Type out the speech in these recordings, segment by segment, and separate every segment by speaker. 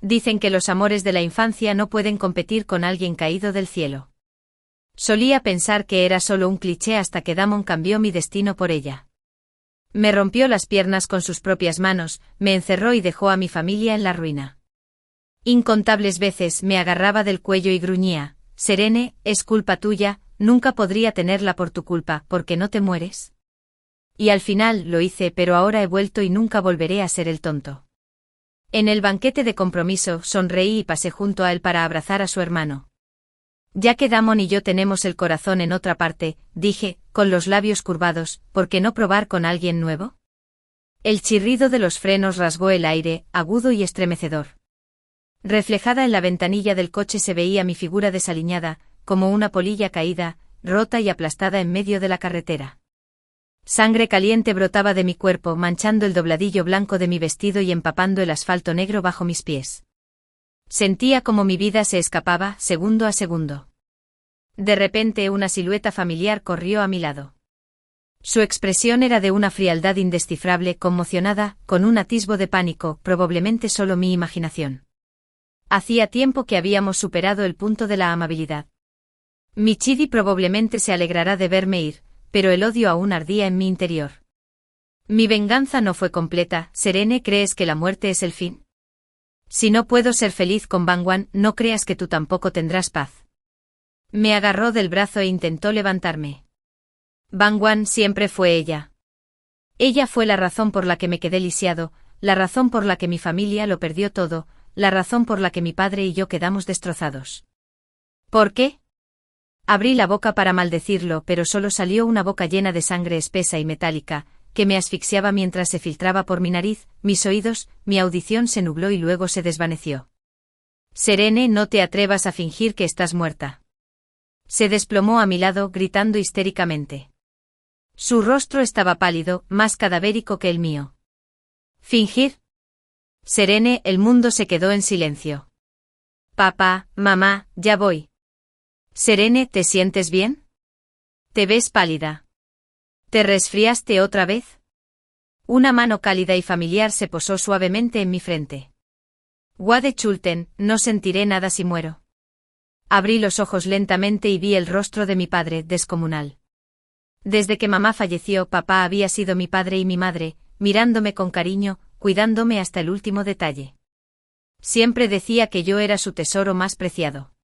Speaker 1: Dicen que los amores de la infancia no pueden competir con alguien caído del cielo. Solía pensar que era solo un cliché hasta que Damon cambió mi destino por ella. Me rompió las piernas con sus propias manos, me encerró y dejó a mi familia en la ruina. Incontables veces me agarraba del cuello y gruñía: Serene, es culpa tuya, nunca podría tenerla por tu culpa, ¿porque no te mueres? Y al final lo hice, pero ahora he vuelto y nunca volveré a ser el tonto. En el banquete de compromiso sonreí y pasé junto a él para abrazar a su hermano. Ya que Damon y yo tenemos el corazón en otra parte, dije, con los labios curvados, ¿por qué no probar con alguien nuevo? El chirrido de los frenos rasgó el aire, agudo y estremecedor. Reflejada en la ventanilla del coche se veía mi figura desaliñada, como una polilla caída, rota y aplastada en medio de la carretera. Sangre caliente brotaba de mi cuerpo, manchando el dobladillo blanco de mi vestido y empapando el asfalto negro bajo mis pies. Sentía como mi vida se escapaba, segundo a segundo. De repente una silueta familiar corrió a mi lado. Su expresión era de una frialdad indescifrable, conmocionada, con un atisbo de pánico, probablemente solo mi imaginación. Hacía tiempo que habíamos superado el punto de la amabilidad. Mi Chidi probablemente se alegrará de verme ir, pero el odio aún ardía en mi interior. Mi venganza no fue completa. Serene, ¿crees que la muerte es el fin? Si no puedo ser feliz con Bangwan, no creas que tú tampoco tendrás paz. Me agarró del brazo e intentó levantarme. Bangwan siempre fue ella. Ella fue la razón por la que me quedé lisiado, la razón por la que mi familia lo perdió todo, la razón por la que mi padre y yo quedamos destrozados. ¿Por qué? Abrí la boca para maldecirlo, pero solo salió una boca llena de sangre espesa y metálica, que me asfixiaba mientras se filtraba por mi nariz, mis oídos, mi audición se nubló y luego se desvaneció. Serene, no te atrevas a fingir que estás muerta. Se desplomó a mi lado, gritando histéricamente. Su rostro estaba pálido, más cadavérico que el mío. ¿Fingir? Serene, el mundo se quedó en silencio. Papá, mamá, ya voy. Serene, ¿te sientes bien? Te ves pálida. ¿Te resfriaste otra vez? Una mano cálida y familiar se posó suavemente en mi frente. Wade Chulten, no sentiré nada si muero. Abrí los ojos lentamente y vi el rostro de mi padre, descomunal. Desde que mamá falleció, papá había sido mi padre y mi madre, mirándome con cariño, cuidándome hasta el último detalle. Siempre decía que yo era su tesoro más preciado.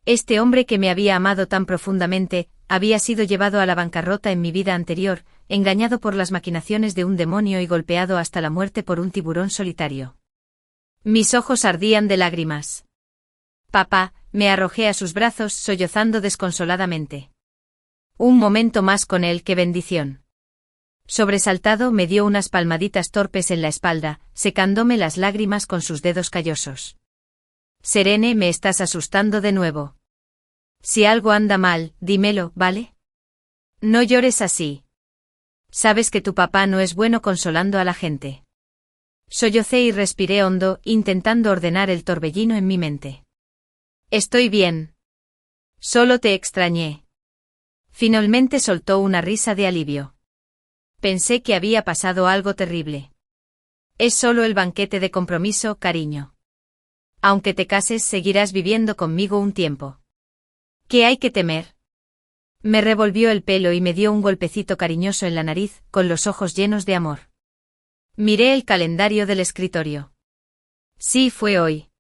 Speaker 1: Este hombre que me había amado tan profundamente, había sido llevado a la bancarrota en mi vida anterior, engañado por las maquinaciones de un demonio y golpeado hasta la muerte por un tiburón solitario. Mis ojos ardían de lágrimas. Papá, me arrojé a sus brazos, sollozando desconsoladamente. Un momento más con él, qué bendición. Sobresaltado me dio unas palmaditas torpes en la espalda, secándome las lágrimas con sus dedos callosos. Serene, me estás asustando de nuevo. Si algo anda mal, dímelo, ¿vale? No llores así. Sabes que tu papá no es bueno consolando a la gente. Sollocé y respiré hondo, intentando ordenar el torbellino en mi mente. Estoy bien. Solo te extrañé. Finalmente soltó una risa de alivio. Pensé que había pasado algo terrible. Es solo el banquete de compromiso, cariño. Aunque te cases, seguirás viviendo conmigo un tiempo. ¿Qué hay que temer? Me revolvió el pelo y me dio un golpecito cariñoso en la nariz, con los ojos llenos de amor. Miré el calendario del escritorio. Sí, fue hoy.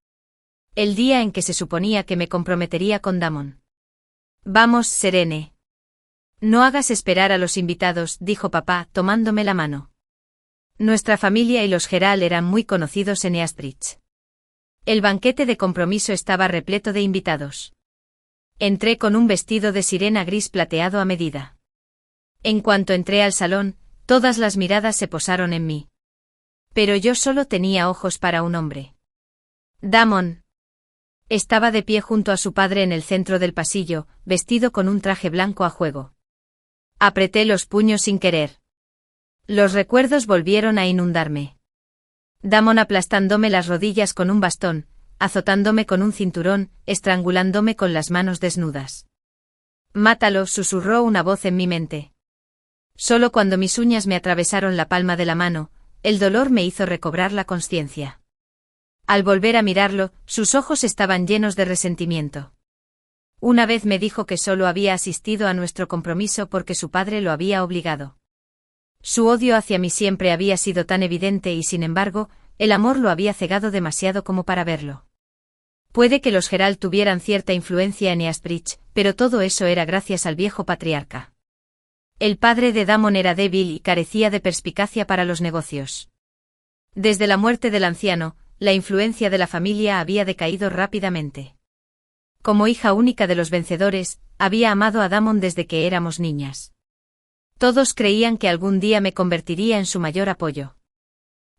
Speaker 1: El día en que se suponía que me comprometería con Damon. Vamos, Serene. No hagas esperar a los invitados, dijo papá, tomándome la mano. Nuestra familia y los Geral eran muy conocidos en Eastbridge. El banquete de compromiso estaba repleto de invitados. Entré con un vestido de sirena gris plateado a medida. En cuanto entré al salón, todas las miradas se posaron en mí. Pero yo solo tenía ojos para un hombre. Damon. Estaba de pie junto a su padre en el centro del pasillo, vestido con un traje blanco a juego. Apreté los puños sin querer. Los recuerdos volvieron a inundarme. Damon aplastándome las rodillas con un bastón, azotándome con un cinturón, estrangulándome con las manos desnudas. Mátalo, susurró una voz en mi mente. Solo cuando mis uñas me atravesaron la palma de la mano, el dolor me hizo recobrar la consciencia. Al volver a mirarlo, sus ojos estaban llenos de resentimiento. Una vez me dijo que solo había asistido a nuestro compromiso porque su padre lo había obligado. Su odio hacia mí siempre había sido tan evidente y sin embargo, el amor lo había cegado demasiado como para verlo. Puede que los Geralt tuvieran cierta influencia en Eastbridge, pero todo eso era gracias al viejo patriarca. El padre de Damon era débil y carecía de perspicacia para los negocios. Desde la muerte del anciano, la influencia de la familia había decaído rápidamente. Como hija única de los vencedores, había amado a Damon desde que éramos niñas. Todos creían que algún día me convertiría en su mayor apoyo.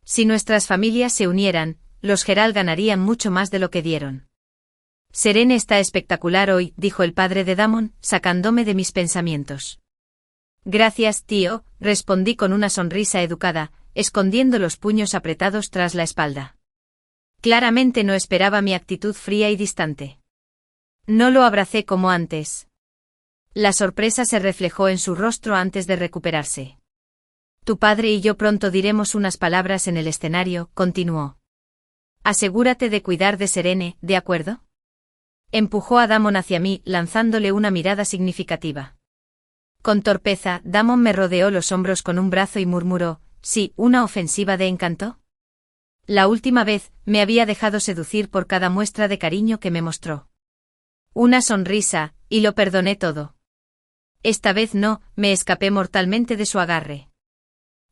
Speaker 1: Si nuestras familias se unieran, los Geralt ganarían mucho más de lo que dieron. Serene está espectacular hoy, dijo el padre de Damon, sacándome de mis pensamientos. Gracias, tío, respondí con una sonrisa educada, escondiendo los puños apretados tras la espalda. Claramente no esperaba mi actitud fría y distante. No lo abracé como antes. La sorpresa se reflejó en su rostro antes de recuperarse. Tu padre y yo pronto diremos unas palabras en el escenario, continuó. Asegúrate de cuidar de Serene, ¿de acuerdo? Empujó a Damon hacia mí, lanzándole una mirada significativa. Con torpeza, Damon me rodeó los hombros con un brazo y murmuró, ¿sí, una ofensiva de encanto? La última vez, me había dejado seducir por cada muestra de cariño que me mostró. Una sonrisa, y lo perdoné todo. Esta vez no, me escapé mortalmente de su agarre.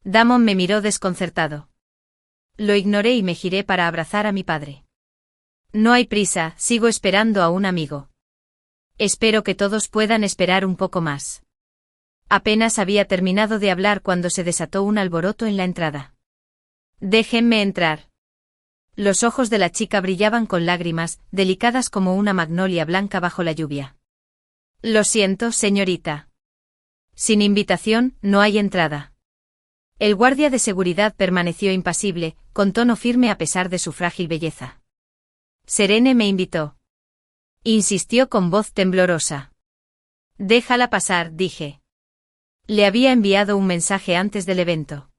Speaker 1: Damon me miró desconcertado. Lo ignoré y me giré para abrazar a mi padre. No hay prisa, sigo esperando a un amigo. Espero que todos puedan esperar un poco más. Apenas había terminado de hablar cuando se desató un alboroto en la entrada. Déjenme entrar. Los ojos de la chica brillaban con lágrimas, delicadas como una magnolia blanca bajo la lluvia. Lo siento, señorita. Sin invitación, no hay entrada. El guardia de seguridad permaneció impasible, con tono firme a pesar de su frágil belleza. Serene me invitó. Insistió con voz temblorosa. Déjala pasar, dije. Le había enviado un mensaje antes del evento.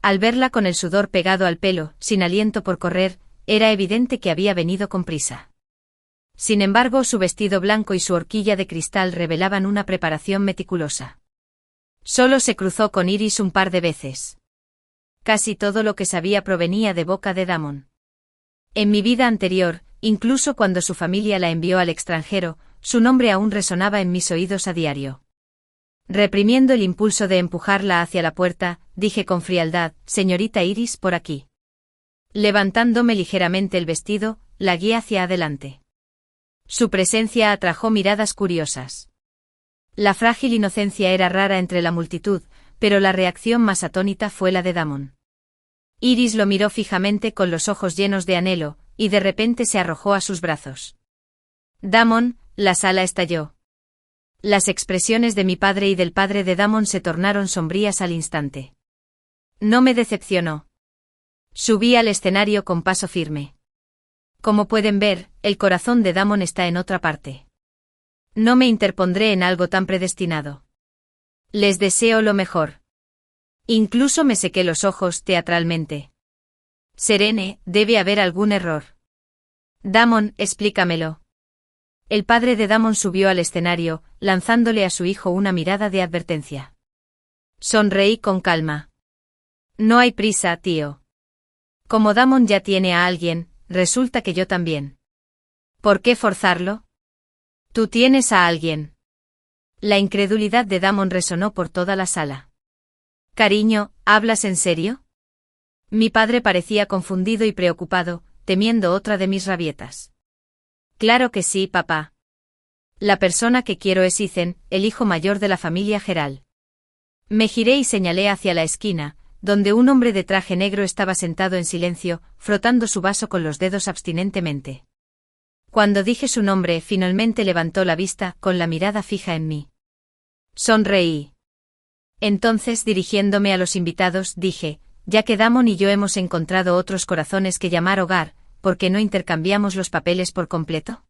Speaker 1: Al verla con el sudor pegado al pelo, sin aliento por correr, era evidente que había venido con prisa. Sin embargo, su vestido blanco y su horquilla de cristal revelaban una preparación meticulosa. Solo se cruzó con Iris un par de veces. Casi todo lo que sabía provenía de boca de Damon. En mi vida anterior, incluso cuando su familia la envió al extranjero, su nombre aún resonaba en mis oídos a diario. Reprimiendo el impulso de empujarla hacia la puerta, dije con frialdad, señorita Iris, por aquí. Levantándome ligeramente el vestido, la guié hacia adelante. Su presencia atrajo miradas curiosas. La frágil inocencia era rara entre la multitud, pero la reacción más atónita fue la de Damon. Iris lo miró fijamente con los ojos llenos de anhelo, y de repente se arrojó a sus brazos. Damon, la sala estalló. Las expresiones de mi padre y del padre de Damon se tornaron sombrías al instante. No me decepcionó. Subí al escenario con paso firme. Como pueden ver, el corazón de Damon está en otra parte. No me interpondré en algo tan predestinado. Les deseo lo mejor. Incluso me sequé los ojos teatralmente. Serene, debe haber algún error. Damon, explícamelo. El padre de Damon subió al escenario, lanzándole a su hijo una mirada de advertencia. Sonreí con calma. No hay prisa, tío. Como Damon ya tiene a alguien, resulta que yo también. ¿Por qué forzarlo? Tú tienes a alguien. La incredulidad de Damon resonó por toda la sala. Cariño, ¿hablas en serio? Mi padre parecía confundido y preocupado, temiendo otra de mis rabietas. Claro que sí, papá. La persona que quiero es Ethan, el hijo mayor de la familia Geralt. Me giré y señalé hacia la esquina, donde un hombre de traje negro estaba sentado en silencio, frotando su vaso con los dedos abstinentemente. Cuando dije su nombre, finalmente levantó la vista, con la mirada fija en mí. Sonreí. Entonces, dirigiéndome a los invitados, dije, ya que Damon y yo hemos encontrado otros corazones que llamar hogar, ¿por qué no intercambiamos los papeles por completo?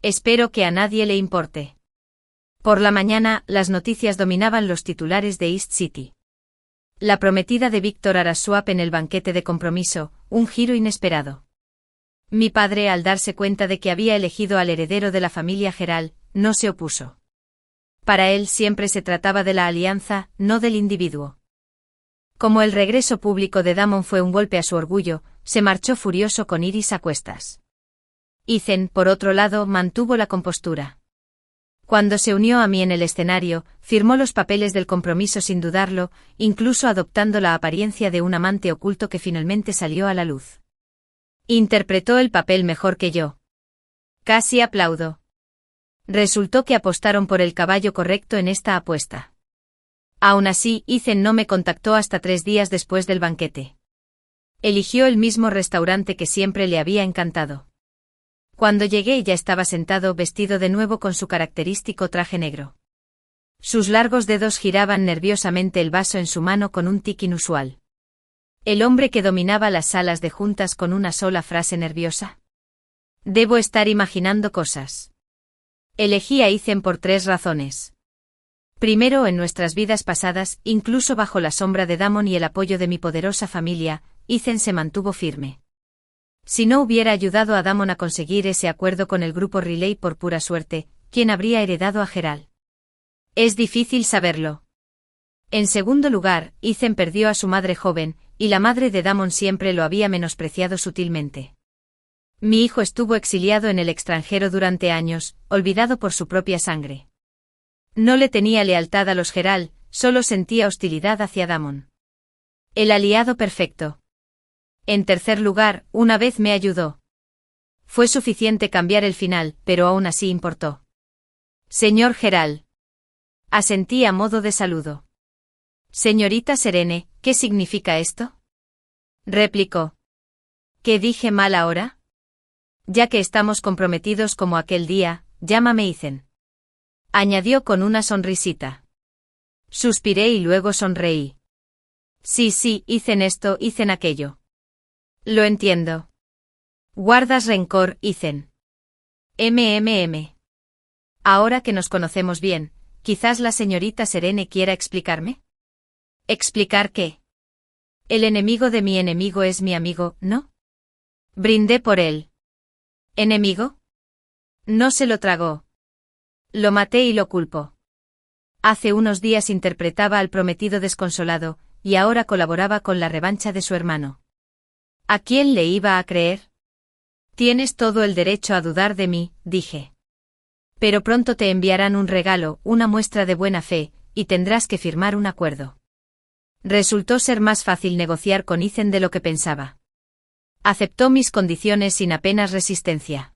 Speaker 1: Espero que a nadie le importe. Por la mañana, las noticias dominaban los titulares de East City. La prometida de Víctor Araswap en el banquete de compromiso, un giro inesperado. Mi padre, al darse cuenta de que había elegido al heredero de la familia Gerald, no se opuso. Para él siempre se trataba de la alianza, no del individuo. Como el regreso público de Damon fue un golpe a su orgullo, se marchó furioso con Iris a cuestas. Ethan, por otro lado, mantuvo la compostura. Cuando se unió a mí en el escenario, firmó los papeles del compromiso sin dudarlo, incluso adoptando la apariencia de un amante oculto que finalmente salió a la luz. Interpretó el papel mejor que yo. Casi aplaudo. Resultó que apostaron por el caballo correcto en esta apuesta. Aún así, Ethan no me contactó hasta 3 días después del banquete. Eligió el mismo restaurante que siempre le había encantado. Cuando llegué ya estaba sentado vestido de nuevo con su característico traje negro. Sus largos dedos giraban nerviosamente el vaso en su mano con un tic inusual. El hombre que dominaba las salas de juntas con una sola frase nerviosa. Debo estar imaginando cosas. Elegí a Ethan por 3 razones. Primero, en nuestras vidas pasadas, incluso bajo la sombra de Damon y el apoyo de mi poderosa familia, Ethan se mantuvo firme. Si no hubiera ayudado a Damon a conseguir ese acuerdo con el grupo Riley por pura suerte, ¿quién habría heredado a Gerald? Es difícil saberlo. En segundo lugar, Ethan perdió a su madre joven, y la madre de Damon siempre lo había menospreciado sutilmente. Mi hijo estuvo exiliado en el extranjero durante años, olvidado por su propia sangre. No le tenía lealtad a los Gerald, solo sentía hostilidad hacia Damon. El aliado perfecto. En tercer lugar, una vez me ayudó. Fue suficiente cambiar el final, pero aún así importó. Señor Gerald. Asentí a modo de saludo. Señorita Serene, ¿qué significa esto? Replicó. ¿Qué dije mal ahora? Ya que estamos comprometidos como aquel día, llámame Ethan. Añadió con una sonrisita. Suspiré y luego sonreí. Sí, Ethan esto, Ethan aquello. Lo entiendo. Guardas rencor, Ethan. Ahora que nos conocemos bien, quizás la señorita Serene quiera explicarme. ¿Explicar qué? El enemigo de mi enemigo es mi amigo, ¿no? Brindé por él. ¿Enemigo? No se lo tragó. Lo maté y lo culpo. Hace unos días interpretaba al prometido desconsolado, y ahora colaboraba con la revancha de su hermano. ¿A quién le iba a creer? Tienes todo el derecho a dudar de mí, dije. Pero pronto te enviarán un regalo, una muestra de buena fe, y tendrás que firmar un acuerdo. Resultó ser más fácil negociar con Ethan de lo que pensaba. Aceptó mis condiciones sin apenas resistencia.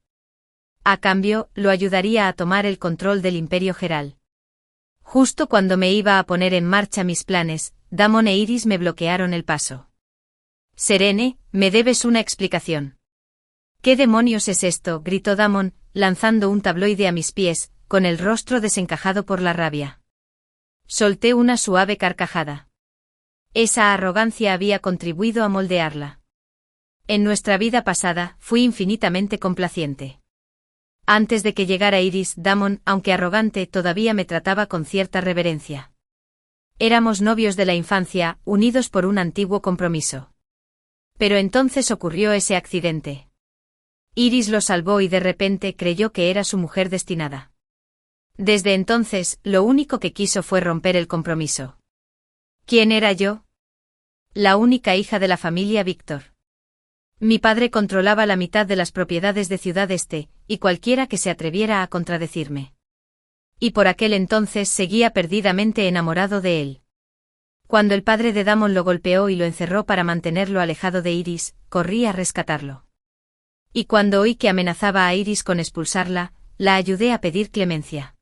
Speaker 1: A cambio, lo ayudaría a tomar el control del Imperio Gerald. Justo cuando me iba a poner en marcha mis planes, Damon e Iris me bloquearon el paso. Serene, me debes una explicación. ¿Qué demonios es esto?, gritó Damon, lanzando un tabloide a mis pies, con el rostro desencajado por la rabia. Solté una suave carcajada. Esa arrogancia había contribuido a moldearla. En nuestra vida pasada, fui infinitamente complaciente. Antes de que llegara Iris, Damon, aunque arrogante, todavía me trataba con cierta reverencia. Éramos novios de la infancia, unidos por un antiguo compromiso. Pero entonces ocurrió ese accidente. Iris lo salvó y de repente creyó que era su mujer destinada. Desde entonces, lo único que quiso fue romper el compromiso. ¿Quién era yo? La única hija de la familia Víctor. Mi padre controlaba la mitad de las propiedades de Ciudad Este, y cualquiera que se atreviera a contradecirme. Y por aquel entonces seguía perdidamente enamorado de él. Cuando el padre de Damon lo golpeó y lo encerró para mantenerlo alejado de Iris, corrí a rescatarlo. Y cuando oí que amenazaba a Iris con expulsarla, la ayudé a pedir clemencia.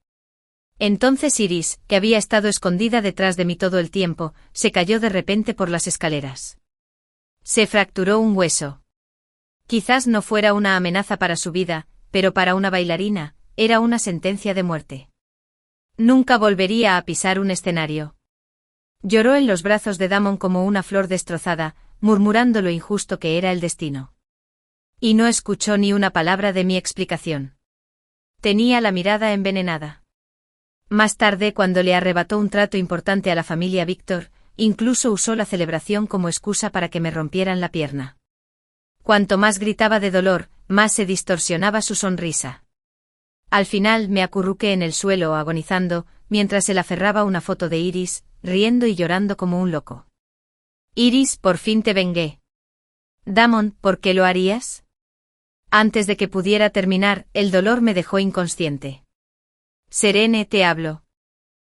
Speaker 1: Entonces Iris, que había estado escondida detrás de mí todo el tiempo, se cayó de repente por las escaleras. Se fracturó un hueso. Quizás no fuera una amenaza para su vida, pero para una bailarina, era una sentencia de muerte. Nunca volvería a pisar un escenario. Lloró en los brazos de Damon como una flor destrozada, murmurando lo injusto que era el destino. Y no escuchó ni una palabra de mi explicación. Tenía la mirada envenenada. Más tarde, cuando le arrebató un trato importante a la familia Víctor, incluso usó la celebración como excusa para que me rompieran la pierna. Cuanto más gritaba de dolor, más se distorsionaba su sonrisa. Al final me acurruqué en el suelo agonizando, mientras él aferraba una foto de Iris, riendo y llorando como un loco. Iris, por fin te vengué. Damon, ¿por qué lo harías? Antes de que pudiera terminar, el dolor me dejó inconsciente. Serene, te hablo.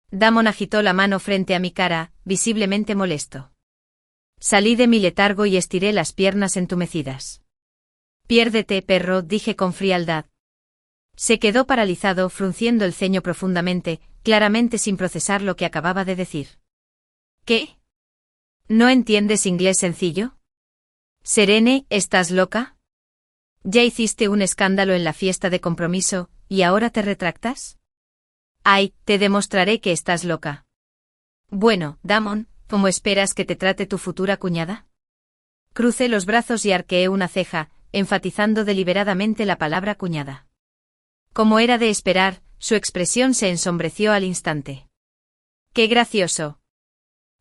Speaker 1: Damon agitó la mano frente a mi cara, visiblemente molesto. Salí de mi letargo y estiré las piernas entumecidas. Piérdete, perro, dije con frialdad. Se quedó paralizado, frunciendo el ceño profundamente, claramente sin procesar lo que acababa de decir. ¿Qué? ¿No entiendes inglés sencillo? Serene, ¿estás loca? Ya hiciste un escándalo en la fiesta de compromiso, ¿y ahora te retractas? Ay, te demostraré que estás loca. Bueno, Damon, ¿cómo esperas que te trate tu futura cuñada? Crucé los brazos y arqueé una ceja, enfatizando deliberadamente la palabra cuñada. Como era de esperar, su expresión se ensombreció al instante. ¡Qué gracioso!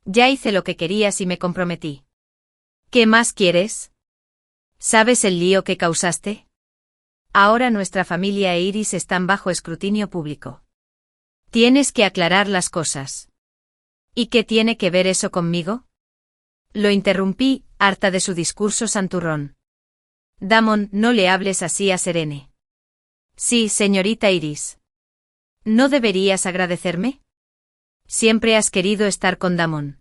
Speaker 1: Ya hice lo que querías y me comprometí. ¿Qué más quieres? ¿Sabes el lío que causaste? Ahora nuestra familia e Iris están bajo escrutinio público. Tienes que aclarar las cosas. ¿Y qué tiene que ver eso conmigo? Lo interrumpí, harta de su discurso santurrón. Damon, no le hables así a Serene. Sí, señorita Iris. ¿No deberías agradecerme? Siempre has querido estar con Damon.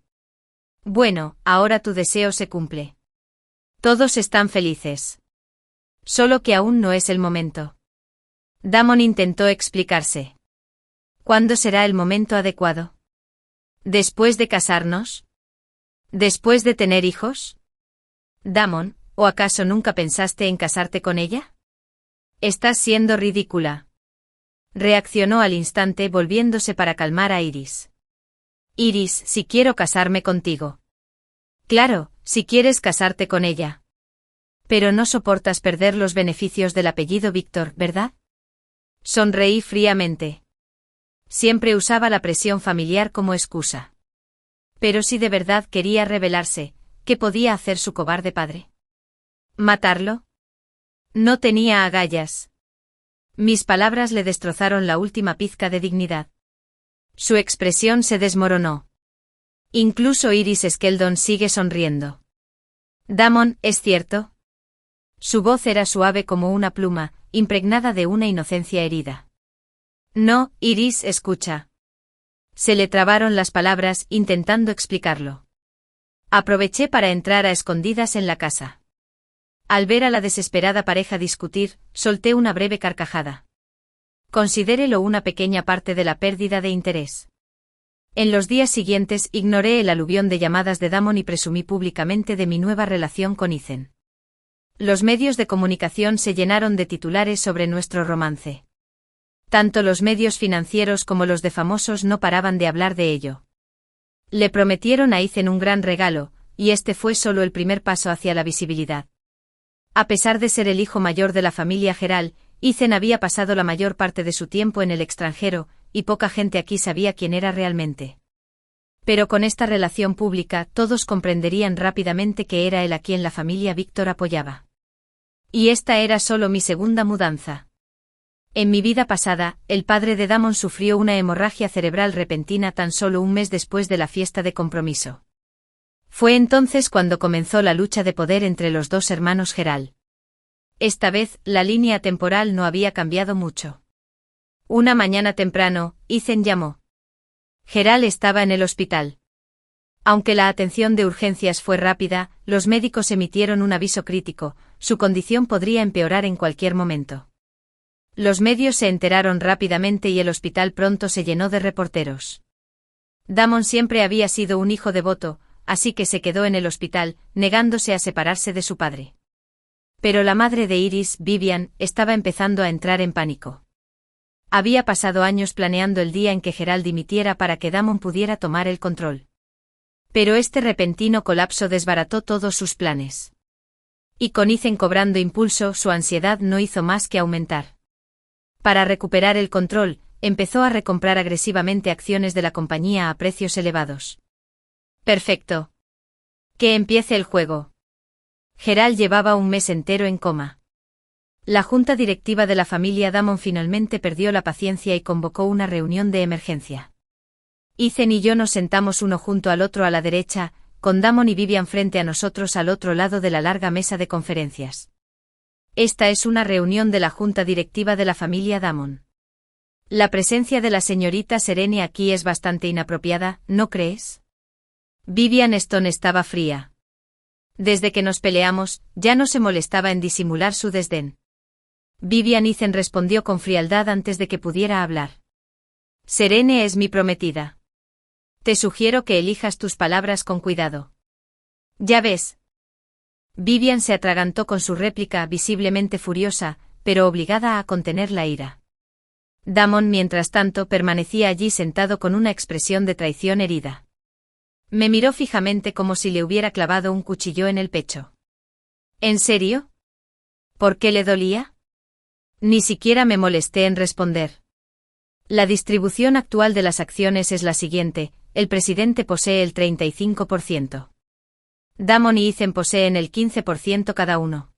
Speaker 1: Bueno, ahora tu deseo se cumple. Todos están felices. Solo que aún no es el momento. Damon intentó explicarse. ¿Cuándo será el momento adecuado? ¿Después de casarnos? ¿Después de tener hijos? Damon, ¿o acaso nunca pensaste en casarte con ella? Estás siendo ridícula. Reaccionó al instante volviéndose para calmar a Iris. Iris, si quiero casarme contigo. Claro, si quieres casarte con ella. Pero no soportas perder los beneficios del apellido Víctor, ¿verdad? Sonreí fríamente. Siempre usaba la presión familiar como excusa. Pero si de verdad quería rebelarse, ¿qué podía hacer su cobarde padre? ¿Matarlo? No tenía agallas. Mis palabras le destrozaron la última pizca de dignidad. Su expresión se desmoronó. Incluso Iris Skeldon sigue sonriendo. Damon, ¿es cierto? Su voz era suave como una pluma, impregnada de una inocencia herida. No, Iris, escucha. Se le trabaron las palabras intentando explicarlo. Aproveché para entrar a escondidas en la casa. Al ver a la desesperada pareja discutir, solté una breve carcajada. Considérelo una pequeña parte de la pérdida de interés. En los días siguientes ignoré el aluvión de llamadas de Damon y presumí públicamente de mi nueva relación con Ethan. Los medios de comunicación se llenaron de titulares sobre nuestro romance. Tanto los medios financieros como los de famosos no paraban de hablar de ello. Le prometieron a Ethan un gran regalo, y este fue solo el primer paso hacia la visibilidad. A pesar de ser el hijo mayor de la familia Geral, Ethan había pasado la mayor parte de su tiempo en el extranjero, y poca gente aquí sabía quién era realmente. Pero con esta relación pública todos comprenderían rápidamente que era él a quien la familia Víctor apoyaba. Y esta era solo mi segunda mudanza. En mi vida pasada, el padre de Damon sufrió una hemorragia cerebral repentina tan solo un mes después de la fiesta de compromiso. Fue entonces cuando comenzó la lucha de poder entre los dos hermanos Geral. Esta vez, la línea temporal no había cambiado mucho. Una mañana temprano, Ethan llamó. Geral estaba en el hospital. Aunque la atención de urgencias fue rápida, los médicos emitieron un aviso crítico, su condición podría empeorar en cualquier momento. Los medios se enteraron rápidamente y el hospital pronto se llenó de reporteros. Damon siempre había sido un hijo devoto, así que se quedó en el hospital, negándose a separarse de su padre. Pero la madre de Iris, Vivian, estaba empezando a entrar en pánico. Había pasado años planeando el día en que Geral dimitiera para que Damon pudiera tomar el control. Pero este repentino colapso desbarató todos sus planes. Y con Ethan cobrando impulso, su ansiedad no hizo más que aumentar. Para recuperar el control, empezó a recomprar agresivamente acciones de la compañía a precios elevados. Perfecto. Que empiece el juego. Gerald llevaba un mes entero en coma. La junta directiva de la familia Damon finalmente perdió la paciencia y convocó una reunión de emergencia. Ethan y yo nos sentamos uno junto al otro a la derecha, con Damon y Vivian frente a nosotros al otro lado de la larga mesa de conferencias. Esta es una reunión de la junta directiva de la familia Damon. La presencia de la señorita Serene aquí es bastante inapropiada, ¿no crees? Vivian Stone estaba fría. Desde que nos peleamos, ya no se molestaba en disimular su desdén. Vivian Ethan respondió con frialdad antes de que pudiera hablar. Serene es mi prometida. Te sugiero que elijas tus palabras con cuidado. Ya ves. Vivian se atragantó con su réplica visiblemente furiosa, pero obligada a contener la ira. Damon, mientras tanto, permanecía allí sentado con una expresión de traición herida. Me miró fijamente como si le hubiera clavado un cuchillo en el pecho. ¿En serio? ¿Por qué le dolía? Ni siquiera me molesté en responder. La distribución actual de las acciones es la siguiente: el presidente posee el 35%. Damon y Ethan poseen el 15% cada uno.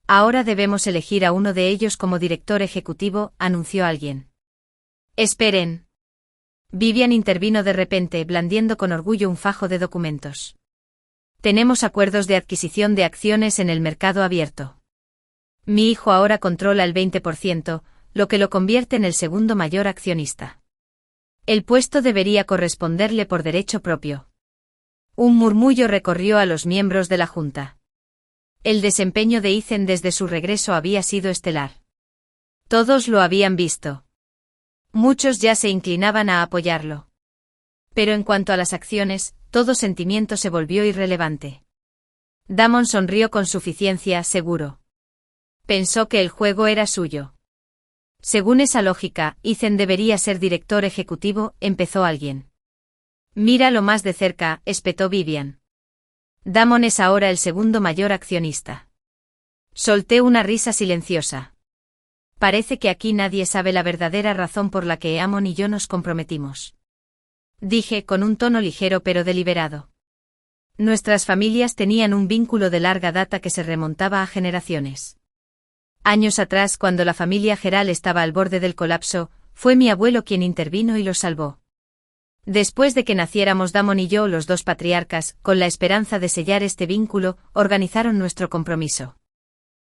Speaker 1: Ahora debemos elegir a uno de ellos como director ejecutivo, anunció alguien. Esperen. Vivian intervino de repente, blandiendo con orgullo un fajo de documentos. Tenemos acuerdos de adquisición de acciones en el mercado abierto. Mi hijo ahora controla el 20%, lo que lo convierte en el segundo mayor accionista. El puesto debería corresponderle por derecho propio. Un murmullo recorrió a los miembros de la junta. El desempeño de Ethan desde su regreso había sido estelar. Todos lo habían visto. Muchos ya se inclinaban a apoyarlo. Pero en cuanto a las acciones, todo sentimiento se volvió irrelevante. Damon sonrió con suficiencia, seguro. Pensó que el juego era suyo. Según esa lógica, Ethan debería ser director ejecutivo, empezó alguien. Míralo más de cerca, espetó Vivian. Damon es ahora el segundo mayor accionista. Solté una risa silenciosa. Parece que aquí nadie sabe la verdadera razón por la que Damon y yo nos comprometimos. Dije con un tono ligero pero deliberado. Nuestras familias tenían un vínculo de larga data que se remontaba a generaciones. Años atrás, cuando la familia Gerald estaba al borde del colapso, fue mi abuelo quien intervino y los salvó. Después de que naciéramos Damon y yo, los dos patriarcas, con la esperanza de sellar este vínculo, organizaron nuestro compromiso.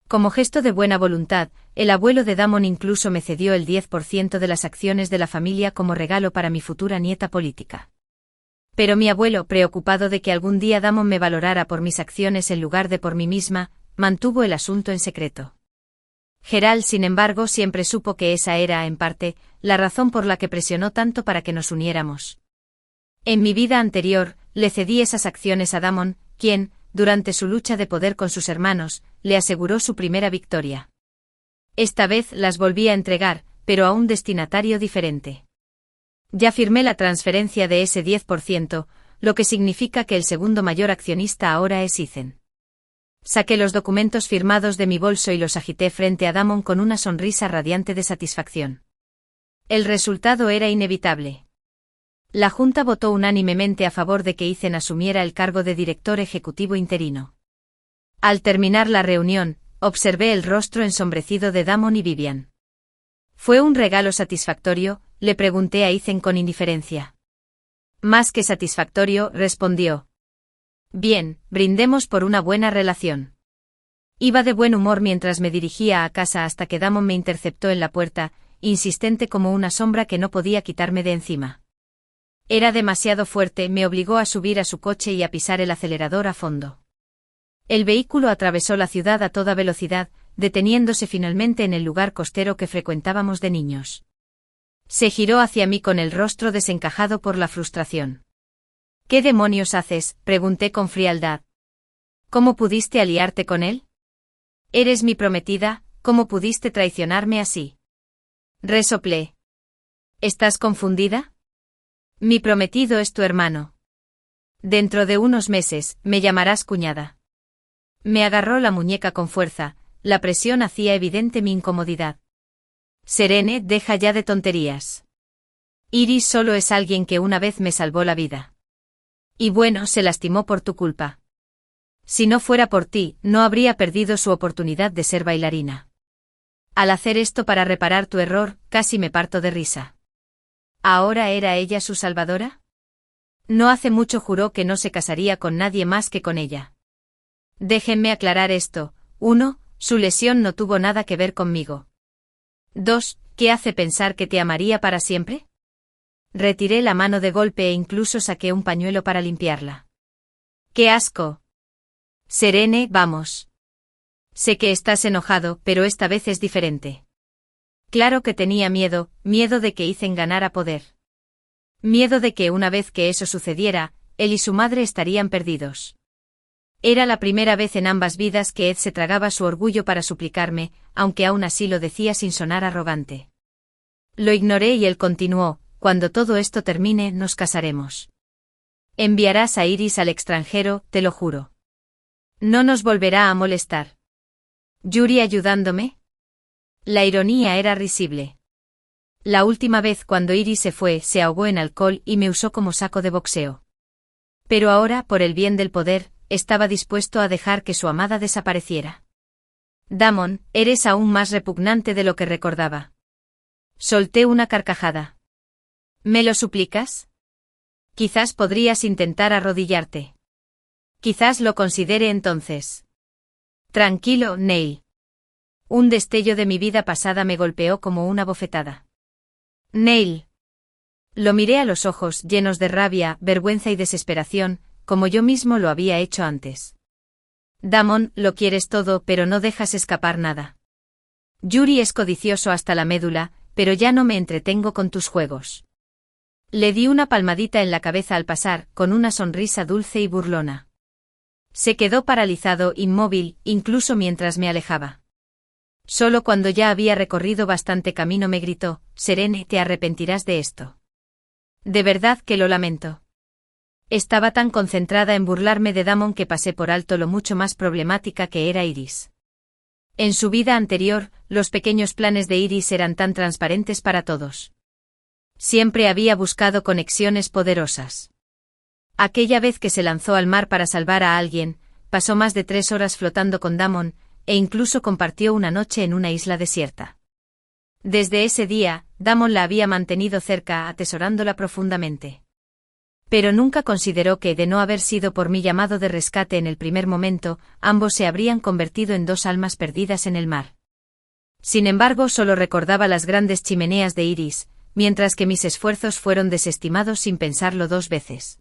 Speaker 1: Como gesto de buena voluntad, el abuelo de Damon incluso me cedió el 10% de las acciones de la familia como regalo para mi futura nieta política. Pero mi abuelo, preocupado de que algún día Damon me valorara por mis acciones en lugar de por mí misma, mantuvo el asunto en secreto. Gerald, sin embargo, siempre supo que esa era, en parte, la razón por la que presionó tanto para que nos uniéramos. En mi vida anterior, le cedí esas acciones a Damon, quien, durante su lucha de poder con sus hermanos, le aseguró su primera victoria. Esta vez las volví a entregar, pero a un destinatario diferente. Ya firmé la transferencia de ese 10%, lo que significa que el segundo mayor accionista ahora es Ethan. Saqué los documentos firmados de mi bolso y los agité frente a Damon con una sonrisa radiante de satisfacción. El resultado era inevitable. La Junta votó unánimemente a favor de que Ethan asumiera el cargo de director ejecutivo interino. Al terminar la reunión, observé el rostro ensombrecido de Damon y Vivian. ¿Fue un regalo satisfactorio?, le pregunté a Ethan con indiferencia. Más que satisfactorio, respondió. Bien, brindemos por una buena relación. Iba de buen humor mientras me dirigía a casa hasta que Damon me interceptó en la puerta, insistente como una sombra que no podía quitarme de encima. Era demasiado fuerte, me obligó a subir a su coche y a pisar el acelerador a fondo. El vehículo atravesó la ciudad a toda velocidad, deteniéndose finalmente en el lugar costero que frecuentábamos de niños. Se giró hacia mí con el rostro desencajado por la frustración. ¿Qué demonios haces?, pregunté con frialdad. ¿Cómo pudiste aliarte con él? Eres mi prometida, ¿cómo pudiste traicionarme así? Resoplé. ¿Estás confundida? Mi prometido es tu hermano. Dentro de unos meses, me llamarás cuñada. Me agarró la muñeca con fuerza, la presión hacía evidente mi incomodidad. Serene, deja ya de tonterías. Iris solo es alguien que una vez me salvó la vida. Y bueno, se lastimó por tu culpa. Si no fuera por ti, no habría perdido su oportunidad de ser bailarina. Al hacer esto para reparar tu error, casi me parto de risa. ¿Ahora era ella su salvadora? No hace mucho juró que no se casaría con nadie más que con ella. Déjenme aclarar esto. 1. Su lesión no tuvo nada que ver conmigo. 2. ¿Qué hace pensar que te amaría para siempre? Retiré la mano de golpe e incluso saqué un pañuelo para limpiarla. ¡Qué asco! Serene, vamos. Sé que estás enojado, pero esta vez es diferente. Claro que tenía miedo de que Ethan ganara poder. Miedo de que una vez que eso sucediera, él y su madre estarían perdidos. Era la primera vez en ambas vidas que Ed se tragaba su orgullo para suplicarme, aunque aún así lo decía sin sonar arrogante. Lo ignoré y él continuó: cuando todo esto termine, nos casaremos. Enviarás a Iris al extranjero, te lo juro. No nos volverá a molestar. ¿Yuri ayudándome? La ironía era risible. La última vez cuando Iris se fue, se ahogó en alcohol y me usó como saco de boxeo. Pero ahora, por el bien del poder, estaba dispuesto a dejar que su amada desapareciera. Damon, eres aún más repugnante de lo que recordaba. Solté una carcajada. ¿Me lo suplicas? Quizás podrías intentar arrodillarte. Quizás lo considere entonces. Tranquilo, Neil. Un destello de mi vida pasada me golpeó como una bofetada. Neil. Lo miré a los ojos, llenos de rabia, vergüenza y desesperación, como yo mismo lo había hecho antes. Damon, lo quieres todo, pero no dejas escapar nada. Yuri es codicioso hasta la médula, pero ya no me entretengo con tus juegos. Le di una palmadita en la cabeza al pasar, con una sonrisa dulce y burlona. Se quedó paralizado, inmóvil, incluso mientras me alejaba. Solo cuando ya había recorrido bastante camino me gritó: Serene, te arrepentirás de esto. De verdad que lo lamento. Estaba tan concentrada en burlarme de Damon que pasé por alto lo mucho más problemática que era Iris. En su vida anterior, los pequeños planes de Iris eran tan transparentes para todos. Siempre había buscado conexiones poderosas. Aquella vez que se lanzó al mar para salvar a alguien, pasó más de 3 horas flotando con Damon, e incluso compartió una noche en una isla desierta. Desde ese día, Damon la había mantenido cerca, atesorándola profundamente. Pero nunca consideró que, de no haber sido por mi llamado de rescate en el primer momento, ambos se habrían convertido en 2 almas perdidas en el mar. Sin embargo, solo recordaba las grandes chimeneas de Iris, mientras que mis esfuerzos fueron desestimados sin pensarlo 2 veces.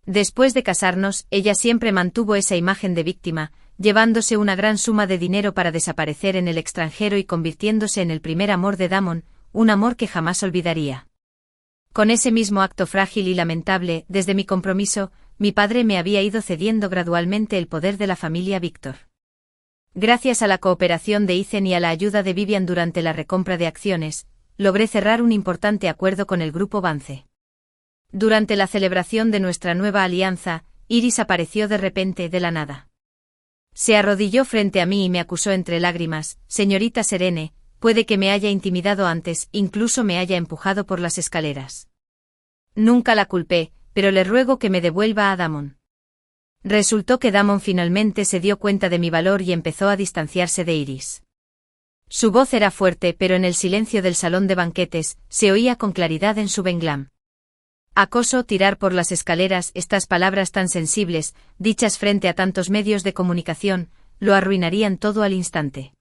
Speaker 1: Después de casarnos, ella siempre mantuvo esa imagen de víctima, llevándose una gran suma de dinero para desaparecer en el extranjero y convirtiéndose en el primer amor de Damon, un amor que jamás olvidaría. Con ese mismo acto frágil y lamentable, desde mi compromiso, mi padre me había ido cediendo gradualmente el poder de la familia Víctor. Gracias a la cooperación de Ethan y a la ayuda de Vivian durante la recompra de acciones, logré cerrar un importante acuerdo con el grupo Vance. Durante la celebración de nuestra nueva alianza, Iris apareció de repente, de la nada. Se arrodilló frente a mí y me acusó entre lágrimas: Señorita Serene, puede que me haya intimidado antes, incluso me haya empujado por las escaleras. Nunca la culpé, pero le ruego que me devuelva a Damon. Resultó que Damon finalmente se dio cuenta de mi valor y empezó a distanciarse de Iris. Su voz era fuerte, pero en el silencio del salón de banquetes, se oía con claridad en su benglam. Acoso, tirar por las escaleras, estas palabras tan sensibles, dichas frente a tantos medios de comunicación, lo arruinarían todo al instante.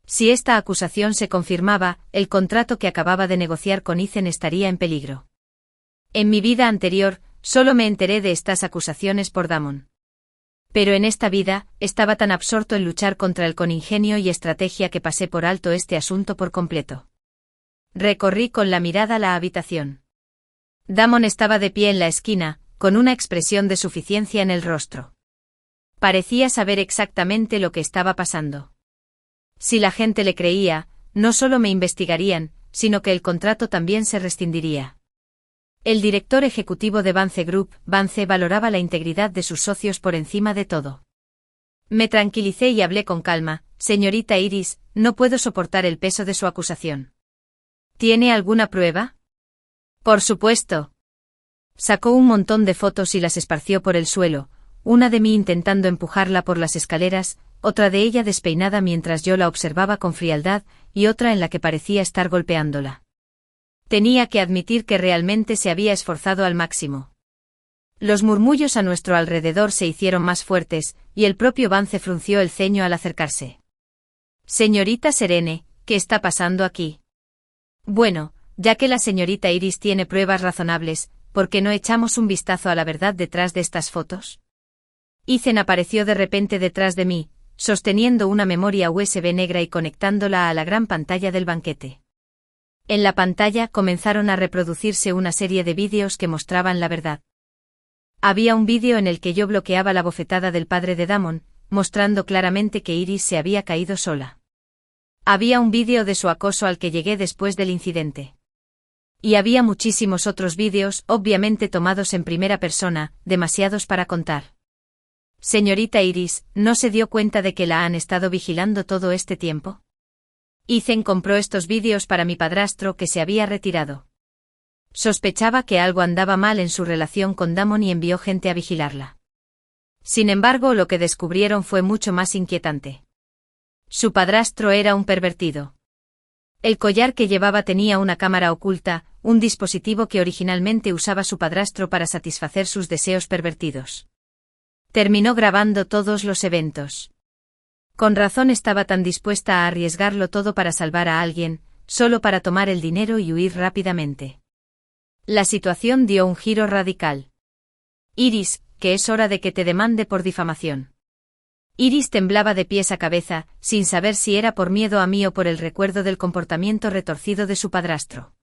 Speaker 1: Si esta acusación se confirmaba, el contrato que acababa de negociar con Ethan estaría en peligro. En mi vida anterior, solo me enteré de estas acusaciones por Damon. Pero en esta vida, estaba tan absorto en luchar contra él con ingenio y estrategia que pasé por alto este asunto por completo. Recorrí con la mirada la habitación. Damon estaba de pie en la esquina, con una expresión de suficiencia en el rostro. Parecía saber exactamente lo que estaba pasando. Si la gente le creía, no solo me investigarían, sino que el contrato también se rescindiría. El director ejecutivo de Vance Group, Vance, valoraba la integridad de sus socios por encima de todo. Me tranquilicé y hablé con calma: Señorita Iris, no puedo soportar el peso de su acusación. ¿Tiene alguna prueba? Por supuesto. Sacó un montón de fotos y las esparció por el suelo, una de mí intentando empujarla por las escaleras, otra de ella despeinada mientras yo la observaba con frialdad, y otra en la que parecía estar golpeándola. Tenía que admitir que realmente se había esforzado al máximo. Los murmullos a nuestro alrededor se hicieron más fuertes, y el propio Vance frunció el ceño al acercarse. «Señorita Serene, ¿qué está pasando aquí?» «Bueno, ya que la señorita Iris tiene pruebas razonables, ¿por qué no echamos un vistazo a la verdad detrás de estas fotos?» Ethan apareció de repente detrás de mí, sosteniendo una memoria USB negra y conectándola a la gran pantalla del banquete. En la pantalla comenzaron a reproducirse una serie de vídeos que mostraban la verdad. Había un vídeo en el que yo bloqueaba la bofetada del padre de Damon, mostrando claramente que Iris se había caído sola. Había un vídeo de su acoso al que llegué después del incidente. Y había muchísimos otros vídeos, obviamente tomados en primera persona, demasiados para contar. Señorita Iris, ¿no se dio cuenta de que la han estado vigilando todo este tiempo? Ethan compró estos vídeos para mi padrastro que se había retirado. Sospechaba que algo andaba mal en su relación con Damon y envió gente a vigilarla. Sin embargo, lo que descubrieron fue mucho más inquietante. Su padrastro era un pervertido. El collar que llevaba tenía una cámara oculta, un dispositivo que originalmente usaba su padrastro para satisfacer sus deseos pervertidos. Terminó grabando todos los eventos. Con razón estaba tan dispuesta a arriesgarlo todo para salvar a alguien, solo para tomar el dinero y huir rápidamente. La situación dio un giro radical. Iris, que es hora de que te demande por difamación. Iris temblaba de pies a cabeza, sin saber si era por miedo a mí o por el recuerdo del comportamiento retorcido de su padrastro.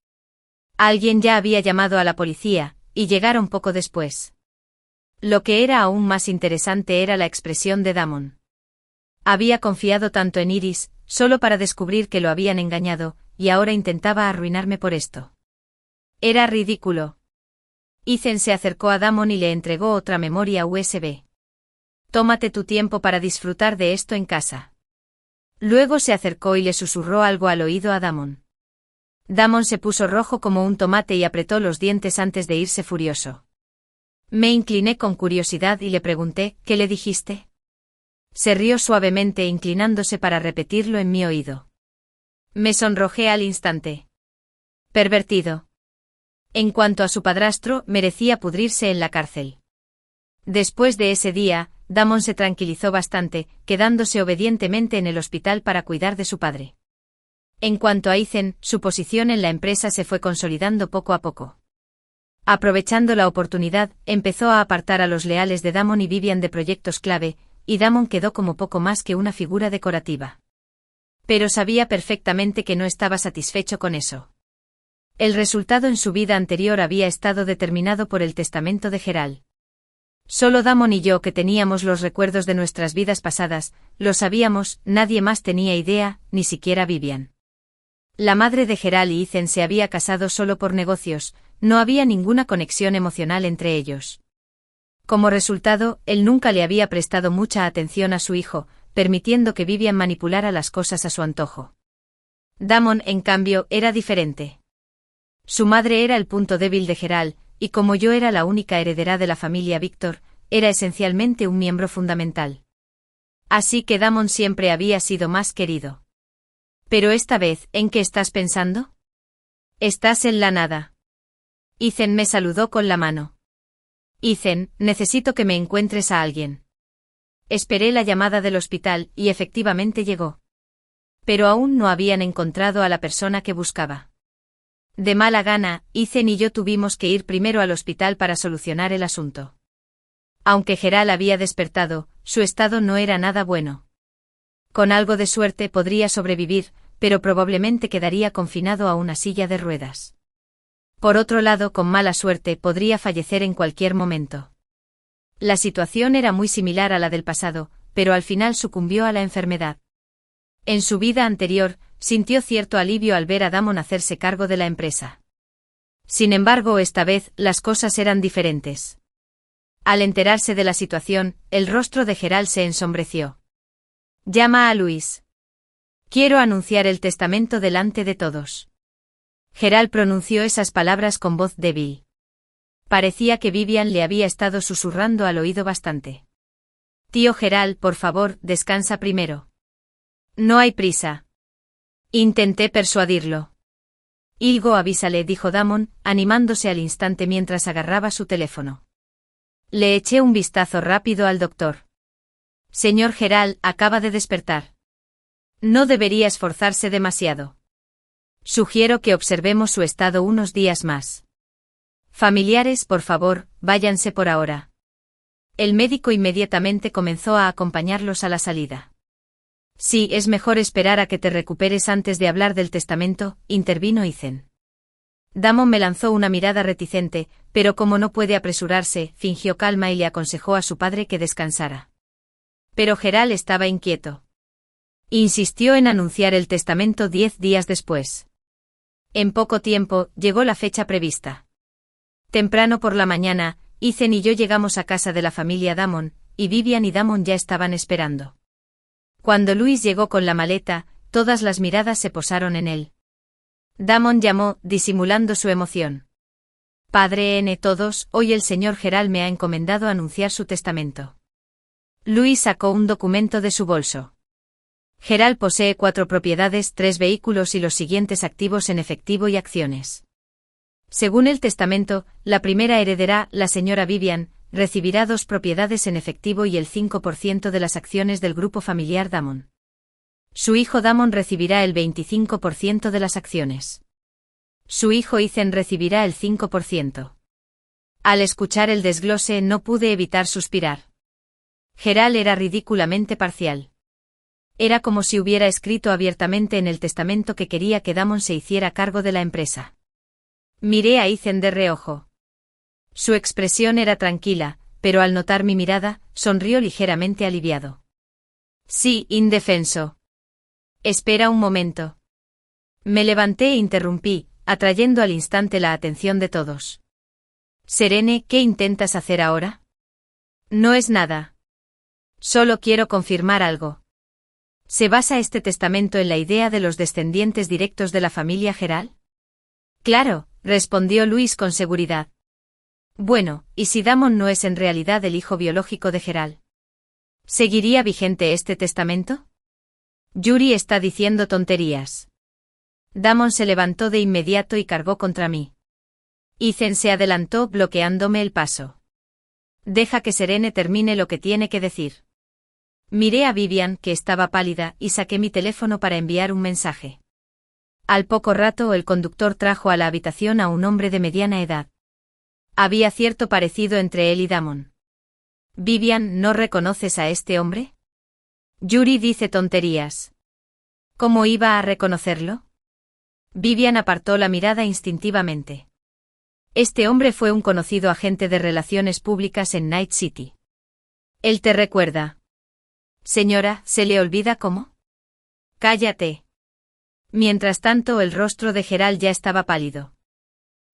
Speaker 1: Alguien ya había llamado a la policía, y llegaron poco después. Lo que era aún más interesante era la expresión de Damon. Había confiado tanto en Iris, solo para descubrir que lo habían engañado, y ahora intentaba arruinarme por esto. Era ridículo. Ethan se acercó a Damon y le entregó otra memoria USB. Tómate tu tiempo para disfrutar de esto en casa. Luego se acercó y le susurró algo al oído a Damon. Damon se puso rojo como un tomate y apretó los dientes antes de irse furioso. Me incliné con curiosidad y le pregunté, ¿qué le dijiste? Se rió suavemente inclinándose para repetirlo en mi oído. Me sonrojé al instante. Pervertido. En cuanto a su padrastro, merecía pudrirse en la cárcel. Después de ese día, Damon se tranquilizó bastante, quedándose obedientemente en el hospital para cuidar de su padre. En cuanto a Ethan, su posición en la empresa se fue consolidando poco a poco. Aprovechando la oportunidad, empezó a apartar a los leales de Damon y Vivian de proyectos clave, y Damon quedó como poco más que una figura decorativa. Pero sabía perfectamente que no estaba satisfecho con eso. El resultado en su vida anterior había estado determinado por el testamento de Gerald. Solo Damon y yo, que teníamos los recuerdos de nuestras vidas pasadas, lo sabíamos, nadie más tenía idea, ni siquiera Vivian. La madre de Gerald y Ethan se había casado solo por negocios, no había ninguna conexión emocional entre ellos. Como resultado, él nunca le había prestado mucha atención a su hijo, permitiendo que Vivian manipulara las cosas a su antojo. Damon, en cambio, era diferente. Su madre era el punto débil de Gerald, y como yo era la única heredera de la familia Víctor, era esencialmente un miembro fundamental. Así que Damon siempre había sido más querido. Pero esta vez, ¿en qué estás pensando? Estás en la nada. Ethan me saludó con la mano. Ethan, necesito que me encuentres a alguien. Esperé la llamada del hospital y efectivamente llegó. Pero aún no habían encontrado a la persona que buscaba. De mala gana, Ethan y yo tuvimos que ir primero al hospital para solucionar el asunto. Aunque Gerald había despertado, su estado no era nada bueno. Con algo de suerte podría sobrevivir, pero probablemente quedaría confinado a una silla de ruedas. Por otro lado, con mala suerte podría fallecer en cualquier momento. La situación era muy similar a la del pasado, pero al final sucumbió a la enfermedad. En su vida anterior, sintió cierto alivio al ver a Damon hacerse cargo de la empresa. Sin embargo, esta vez, las cosas eran diferentes. Al enterarse de la situación, el rostro de Gerald se ensombreció. Llama a Luis. Quiero anunciar el testamento delante de todos. Gerald pronunció esas palabras con voz débil. Parecía que Vivian le había estado susurrando al oído bastante. Tío Gerald, por favor, descansa primero. No hay prisa. Intenté persuadirlo. Ilgo, avísale, dijo Damon, animándose al instante mientras agarraba su teléfono. Le eché un vistazo rápido al doctor. Señor Gerald, acaba de despertar. No debería esforzarse demasiado. Sugiero que observemos su estado unos días más. Familiares, por favor, váyanse por ahora. El médico inmediatamente comenzó a acompañarlos a la salida. Sí, es mejor esperar a que te recuperes antes de hablar del testamento, intervino Ethan. Damon me lanzó una mirada reticente, pero como no puede apresurarse, fingió calma y le aconsejó a su padre que descansara. Pero Gerald estaba inquieto. Insistió en anunciar el testamento 10 días después. En poco tiempo, llegó la fecha prevista. Temprano por la mañana, Ethan y yo llegamos a casa de la familia Damon, y Vivian y Damon ya estaban esperando. Cuando Luis llegó con la maleta, todas las miradas se posaron en él. Damon llamó, disimulando su emoción. Padre N. Todos, hoy el señor Gerald me ha encomendado anunciar su testamento. Luis sacó un documento de su bolso. Gerald posee 4 propiedades, 3 vehículos y los siguientes activos en efectivo y acciones. Según el testamento, la primera heredera, la señora Vivian, recibirá 2 propiedades en efectivo y el 5% de las acciones del grupo familiar Damon. Su hijo Damon recibirá el 25% de las acciones. Su hijo Ethan recibirá el 5%. Al escuchar el desglose no pude evitar suspirar. Gerald era ridículamente parcial. Era como si hubiera escrito abiertamente en el testamento que quería que Damon se hiciera cargo de la empresa. Miré a Ethan de reojo. Su expresión era tranquila, pero al notar mi mirada, sonrió ligeramente aliviado. Sí, indefenso. Espera un momento. Me levanté e interrumpí, atrayendo al instante la atención de todos. Serene, ¿qué intentas hacer ahora? No es nada. Solo quiero confirmar algo. ¿Se basa este testamento en la idea de los descendientes directos de la familia Gerald? Claro, respondió Luis con seguridad. Bueno, ¿y si Damon no es en realidad el hijo biológico de Gerald? ¿Seguiría vigente este testamento? Yuri está diciendo tonterías. Damon se levantó de inmediato y cargó contra mí. Ethan se adelantó bloqueándome el paso. Deja que Serene termine lo que tiene que decir. Miré a Vivian, que estaba pálida, y saqué mi teléfono para enviar un mensaje. Al poco rato el conductor trajo a la habitación a un hombre de mediana edad. Había cierto parecido entre él y Damon. Vivian, ¿no reconoces a este hombre? Yuri dice tonterías. ¿Cómo iba a reconocerlo? Vivian apartó la mirada instintivamente. Este hombre fue un conocido agente de relaciones públicas en Night City. Él te recuerda. Señora, ¿se le olvida cómo? Cállate. Mientras tanto, el rostro de Gerald ya estaba pálido.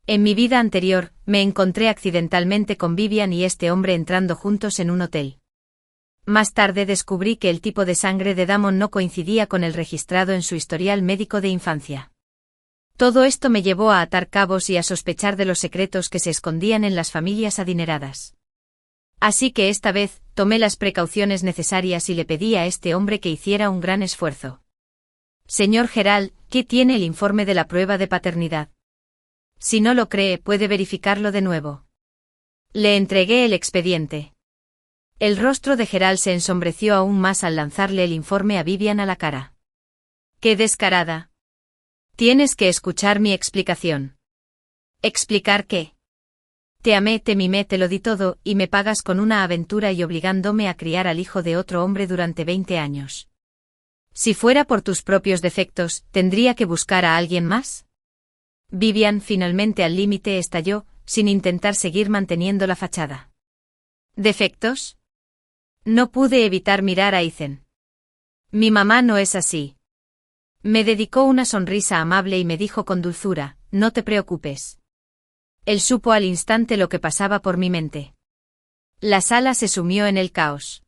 Speaker 1: En mi vida anterior, me encontré accidentalmente con Vivian y este hombre entrando juntos en un hotel. Más tarde descubrí que el tipo de sangre de Damon no coincidía con el registrado en su historial médico de infancia. Todo esto me llevó a atar cabos y a sospechar de los secretos que se escondían en las familias adineradas. Así que esta vez, tomé las precauciones necesarias y le pedí a este hombre que hiciera un gran esfuerzo. Señor Gerald, ¿qué tiene el informe de la prueba de paternidad? Si no lo cree, puede verificarlo de nuevo. Le entregué el expediente. El rostro de Gerald se ensombreció aún más al lanzarle el informe a Vivian a la cara. ¡Qué descarada! Tienes que escuchar mi explicación. ¿Explicar qué? Te amé, te mimé, te lo di todo, y me pagas con una aventura y obligándome a criar al hijo de otro hombre durante 20 años. Si fuera por tus propios defectos, ¿tendría que buscar a alguien más? Vivian, finalmente al límite, estalló, sin intentar seguir manteniendo la fachada. ¿Defectos? No pude evitar mirar a Ethan. Mi mamá no es así. Me dedicó una sonrisa amable y me dijo con dulzura, no te preocupes. Él supo al instante lo que pasaba por mi mente. La sala se sumió en el caos.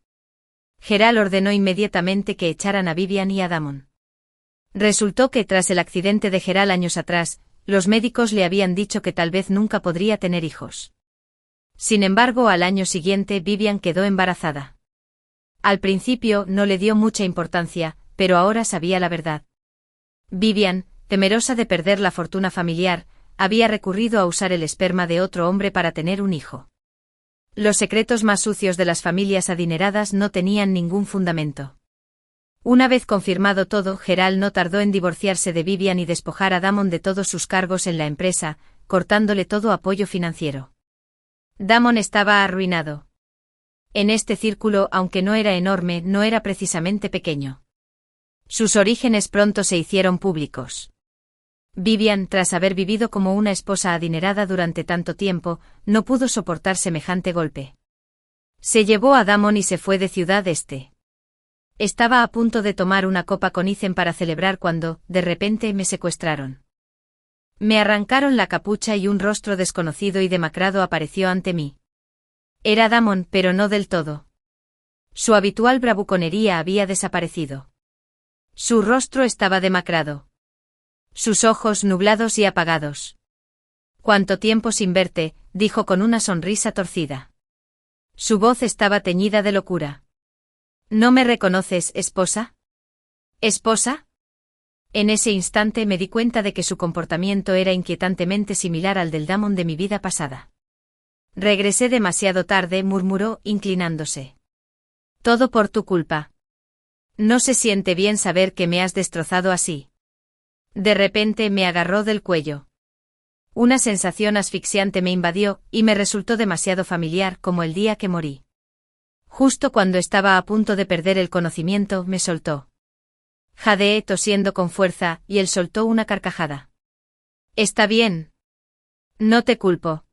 Speaker 1: Gerald ordenó inmediatamente que echaran a Vivian y a Damon. Resultó que tras el accidente de Gerald años atrás, los médicos le habían dicho que tal vez nunca podría tener hijos. Sin embargo, al año siguiente Vivian quedó embarazada. Al principio no le dio mucha importancia, pero ahora sabía la verdad. Vivian, temerosa de perder la fortuna familiar, había recurrido a usar el esperma de otro hombre para tener un hijo. Los secretos más sucios de las familias adineradas no tenían ningún fundamento. Una vez confirmado todo, Gerald no tardó en divorciarse de Vivian y despojar a Damon de todos sus cargos en la empresa, cortándole todo apoyo financiero. Damon estaba arruinado. En este círculo, aunque no era enorme, no era precisamente pequeño. Sus orígenes pronto se hicieron públicos. Vivian, tras haber vivido como una esposa adinerada durante tanto tiempo, no pudo soportar semejante golpe. Se llevó a Damon y se fue de Ciudad Este. Estaba a punto de tomar una copa con Ethan para celebrar cuando, de repente, me secuestraron. Me arrancaron la capucha y un rostro desconocido y demacrado apareció ante mí. Era Damon, pero no del todo. Su habitual bravuconería había desaparecido. Su rostro estaba demacrado. Sus ojos nublados y apagados. «¿Cuánto tiempo sin verte?», dijo con una sonrisa torcida. Su voz estaba teñida de locura. «¿No me reconoces, esposa?» ¿Esposa? En ese instante me di cuenta de que su comportamiento era inquietantemente similar al del Damon de mi vida pasada. «Regresé demasiado tarde», murmuró, inclinándose. «Todo por tu culpa. No se siente bien saber que me has destrozado así». De repente me agarró del cuello. Una sensación asfixiante me invadió, y me resultó demasiado familiar, como el día que morí. Justo cuando estaba a punto de perder el conocimiento, me soltó. Jadeé tosiendo con fuerza, y él soltó una carcajada. «Está bien. No te culpo.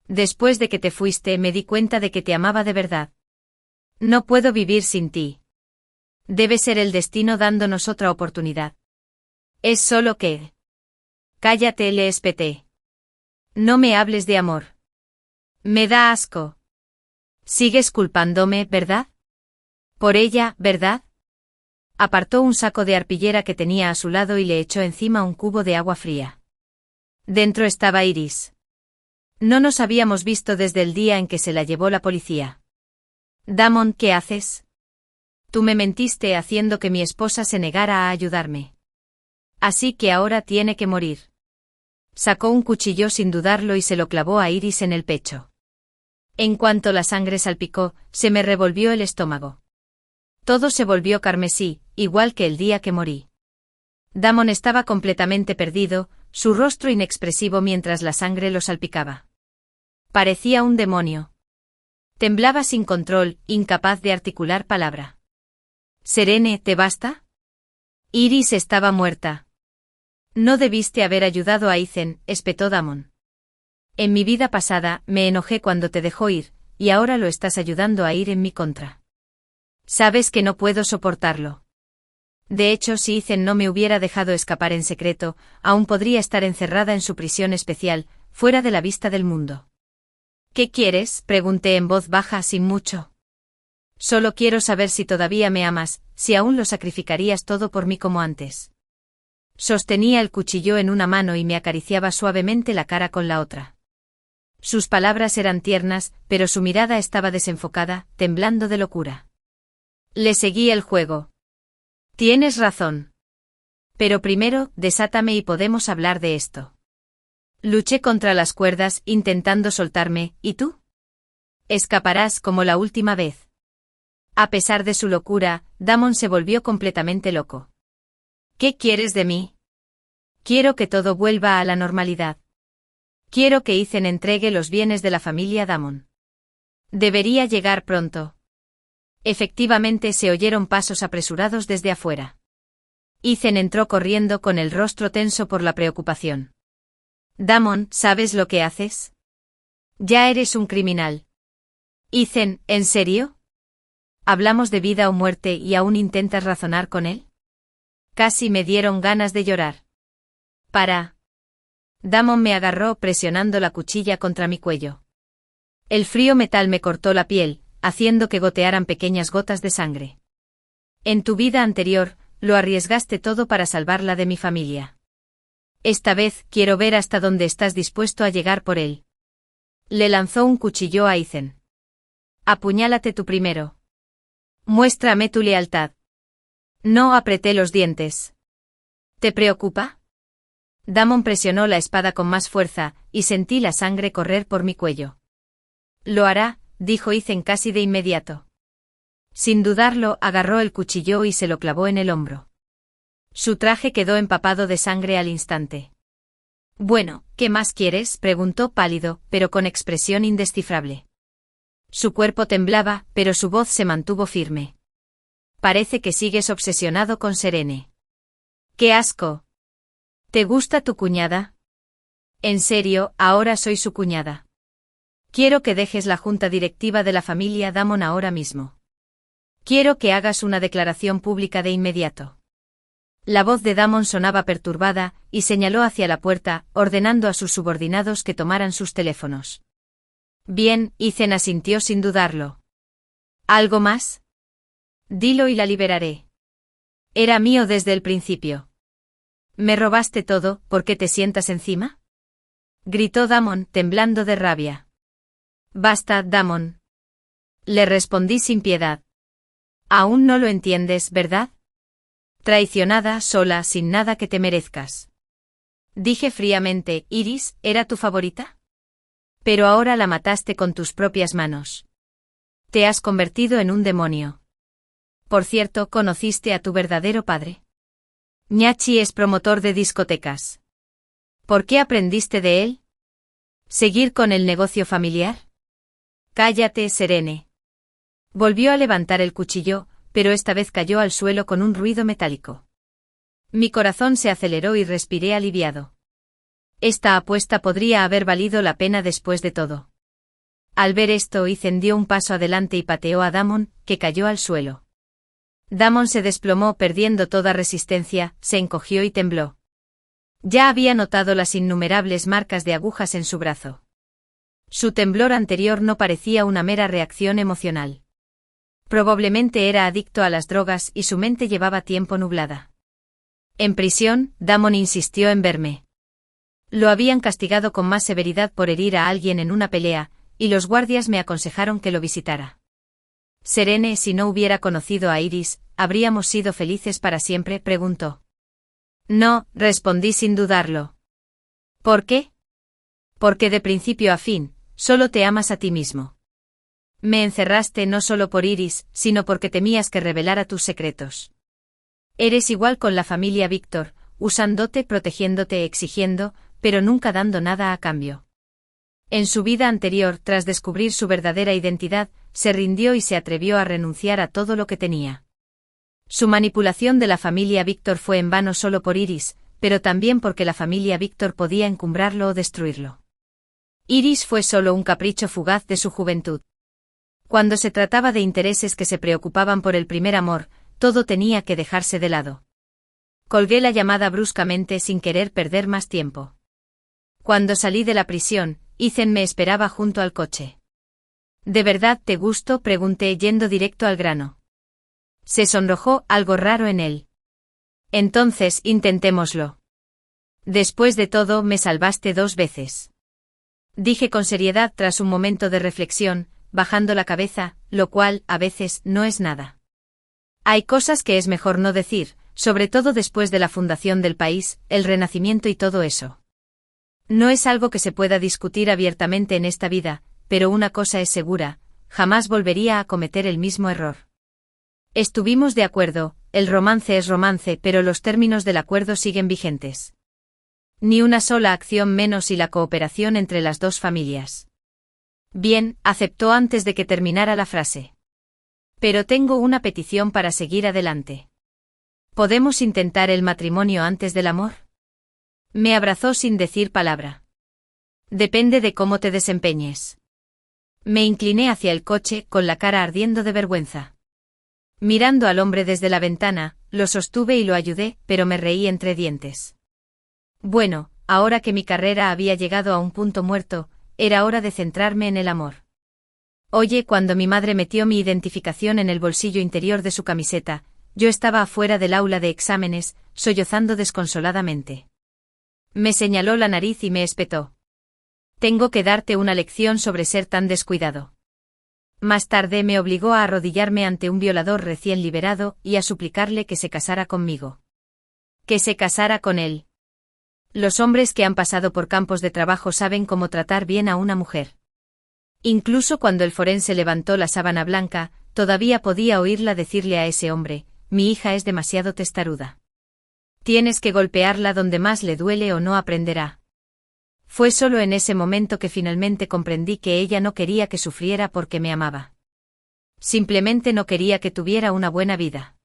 Speaker 1: Después de que te fuiste me di cuenta de que te amaba de verdad. No puedo vivir sin ti. Debe ser el destino dándonos otra oportunidad. Es solo que...». «Cállate», le espeté. «No me hables de amor. Me da asco. Sigues culpándome, ¿verdad? Por ella, ¿verdad?». Apartó un saco de arpillera que tenía a su lado y le echó encima un cubo de agua fría. Dentro estaba Iris. No nos habíamos visto desde el día en que se la llevó la policía. «Damon, ¿qué haces? Tú me mentiste haciendo que mi esposa se negara a ayudarme. Así que ahora tiene que morir». Sacó un cuchillo sin dudarlo y se lo clavó a Iris en el pecho. En cuanto la sangre salpicó, se me revolvió el estómago. Todo se volvió carmesí, igual que el día que morí. Damon estaba completamente perdido, su rostro inexpresivo mientras la sangre lo salpicaba. Parecía un demonio. Temblaba sin control, incapaz de articular palabra. «Serene, ¿te basta?» Iris estaba muerta. «No debiste haber ayudado a Ethan», espetó Damon. «En mi vida pasada, me enojé cuando te dejó ir, y ahora lo estás ayudando a ir en mi contra. Sabes que no puedo soportarlo. De hecho, si Ethan no me hubiera dejado escapar en secreto, aún podría estar encerrada en su prisión especial, fuera de la vista del mundo». «¿Qué quieres?», pregunté en voz baja sin mucho. «Solo quiero saber si todavía me amas, si aún lo sacrificarías todo por mí como antes». Sostenía el cuchillo en una mano y me acariciaba suavemente la cara con la otra. Sus palabras eran tiernas, pero su mirada estaba desenfocada, temblando de locura. Le seguí el juego. «Tienes razón. Pero primero, desátame y podemos hablar de esto». Luché contra las cuerdas, intentando soltarme, ¿y tú? Escaparás como la última vez. A pesar de su locura, Damon se volvió completamente loco. «¿Qué quieres de mí?» «Quiero que todo vuelva a la normalidad. Quiero que Ethan entregue los bienes de la familia Damon. Debería llegar pronto». Efectivamente se oyeron pasos apresurados desde afuera. Ethan entró corriendo con el rostro tenso por la preocupación. «Damon, ¿sabes lo que haces? Ya eres un criminal». «Ethan, ¿en serio? Hablamos de vida o muerte y aún intentas razonar con él». Casi me dieron ganas de llorar. «Para». Damon me agarró presionando la cuchilla contra mi cuello. El frío metal me cortó la piel, haciendo que gotearan pequeñas gotas de sangre. «En tu vida anterior, lo arriesgaste todo para salvarla de mi familia. Esta vez quiero ver hasta dónde estás dispuesto a llegar por él». Le lanzó un cuchillo a Ethan. «Apuñálate tú primero». Muéstrame tu lealtad. No apreté los dientes. ¿Te preocupa? Damon presionó la espada con más fuerza, y sentí la sangre correr por mi cuello. Lo hará, dijo Ethan casi de inmediato. Sin dudarlo, agarró el cuchillo y se lo clavó en el hombro. Su traje quedó empapado de sangre al instante. Bueno, ¿qué más quieres?, preguntó pálido, pero con expresión indescifrable. Su cuerpo temblaba, pero su voz se mantuvo firme. Parece que sigues obsesionado con Serene. ¡Qué asco! ¿Te gusta tu cuñada? En serio, ahora soy su cuñada. Quiero que dejes la junta directiva de la familia Damon ahora mismo. Quiero que hagas una declaración pública de inmediato. La voz de Damon sonaba perturbada, y señaló hacia la puerta, ordenando a sus subordinados que tomaran sus teléfonos. Bien, Ethan asintió sin dudarlo. ¿Algo más? Dilo y la liberaré. Era mío desde el principio. ¿Me robaste todo, por qué te sientas encima? Gritó Damon, temblando de rabia. Basta, Damon. Le respondí sin piedad. Aún no lo entiendes, ¿verdad? Traicionada, sola, sin nada que te merezcas. Dije fríamente, Iris, ¿era tu favorita? Pero ahora la mataste con tus propias manos. Te has convertido en un demonio. Por cierto, ¿conociste a tu verdadero padre? Ñachi es promotor de discotecas. ¿Por qué aprendiste de él? ¿Seguir con el negocio familiar? Cállate, Serene. Volvió a levantar el cuchillo, pero esta vez cayó al suelo con un ruido metálico. Mi corazón se aceleró y respiré aliviado. Esta apuesta podría haber valido la pena después de todo. Al ver esto, Ethan dio un paso adelante y pateó a Damon, que cayó al suelo. Damon se desplomó perdiendo toda resistencia, se encogió y tembló. Ya había notado las innumerables marcas de agujas en su brazo. Su temblor anterior no parecía una mera reacción emocional. Probablemente era adicto a las drogas y su mente llevaba tiempo nublada. En prisión, Damon insistió en verme. Lo habían castigado con más severidad por herir a alguien en una pelea, y los guardias me aconsejaron que lo visitara. Serene, si no hubiera conocido a Iris, ¿habríamos sido felices para siempre?, preguntó. No, respondí sin dudarlo. ¿Por qué? Porque de principio a fin, solo te amas a ti mismo. Me encerraste no solo por Iris, sino porque temías que revelara tus secretos. Eres igual con la familia Víctor, usándote, protegiéndote, exigiendo, pero nunca dando nada a cambio. En su vida anterior, tras descubrir su verdadera identidad, se rindió y se atrevió a renunciar a todo lo que tenía. Su manipulación de la familia Víctor fue en vano solo por Iris, pero también porque la familia Víctor podía encumbrarlo o destruirlo. Iris fue solo un capricho fugaz de su juventud. Cuando se trataba de intereses que se preocupaban por el primer amor, todo tenía que dejarse de lado. Colgué la llamada bruscamente sin querer perder más tiempo. Cuando salí de la prisión, Ethan me esperaba junto al coche. ¿De verdad te gusto?, pregunté yendo directo al grano. Se sonrojó, algo raro en él. Entonces, intentémoslo. Después de todo, me salvaste 2 veces. Dije con seriedad tras un momento de reflexión, bajando la cabeza, lo cual, a veces, no es nada. Hay cosas que es mejor no decir, sobre todo después de la fundación del país, el renacimiento y todo eso. No es algo que se pueda discutir abiertamente en esta vida, pero una cosa es segura, jamás volvería a cometer el mismo error. Estuvimos de acuerdo, el romance es romance, pero los términos del acuerdo siguen vigentes. Ni una sola acción menos y la cooperación entre las 2 familias. Bien, aceptó antes de que terminara la frase. Pero tengo una petición para seguir adelante. ¿Podemos intentar el matrimonio antes del amor? Me abrazó sin decir palabra. Depende de cómo te desempeñes. Me incliné hacia el coche, con la cara ardiendo de vergüenza. Mirando al hombre desde la ventana, lo sostuve y lo ayudé, pero me reí entre dientes. Bueno, ahora que mi carrera había llegado a un punto muerto, era hora de centrarme en el amor. Oye, cuando mi madre metió mi identificación en el bolsillo interior de su camiseta, yo estaba afuera del aula de exámenes, sollozando desconsoladamente. Me señaló la nariz y me espetó. Tengo que darte una lección sobre ser tan descuidado. Más tarde me obligó a arrodillarme ante un violador recién liberado y a suplicarle que se casara conmigo. Que se casara con él. Los hombres que han pasado por campos de trabajo saben cómo tratar bien a una mujer. Incluso cuando el forense levantó la sábana blanca, todavía podía oírla decirle a ese hombre: mi hija es demasiado testaruda. Tienes que golpearla donde más le duele o no aprenderá. Fue solo en ese momento que finalmente comprendí que ella no quería que sufriera porque me amaba. Simplemente no quería que tuviera una buena vida.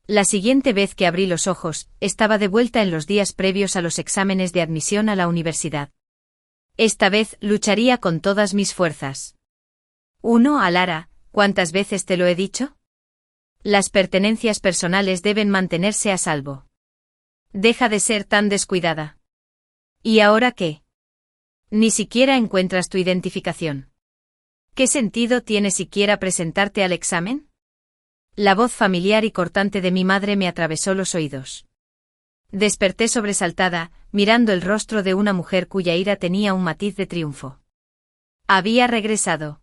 Speaker 1: La siguiente vez que abrí los ojos, estaba de vuelta en los días previos a los exámenes de admisión a la universidad. Esta vez lucharía con todas mis fuerzas. A Lara, ¿cuántas veces te lo he dicho? Las pertenencias personales deben mantenerse a salvo. Deja de ser tan descuidada. ¿Y ahora qué? Ni siquiera encuentras tu identificación. ¿Qué sentido tiene siquiera presentarte al examen? La voz familiar y cortante de mi madre me atravesó los oídos. Desperté sobresaltada, mirando el rostro de una mujer cuya ira tenía un matiz de triunfo. Había regresado.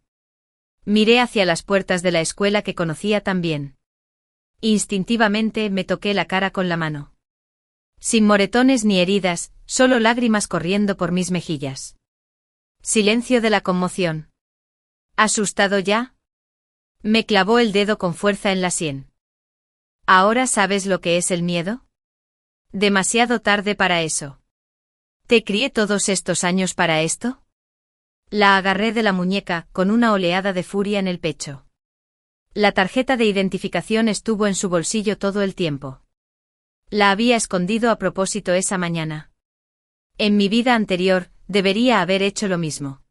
Speaker 1: Miré hacia las puertas de la escuela que conocía tan bien. Instintivamente me toqué la cara con la mano. Sin moretones ni heridas, solo lágrimas corriendo por mis mejillas. Silencio de la conmoción. ¿Asustado ya? Me clavó el dedo con fuerza en la sien. ¿Ahora sabes lo que es el miedo? Demasiado tarde para eso. ¿Te crié todos estos años para esto? La agarré de la muñeca, con una oleada de furia en el pecho. La tarjeta de identificación estuvo en su bolsillo todo el tiempo. La había escondido a propósito esa mañana. En mi vida anterior, debería haber hecho lo mismo.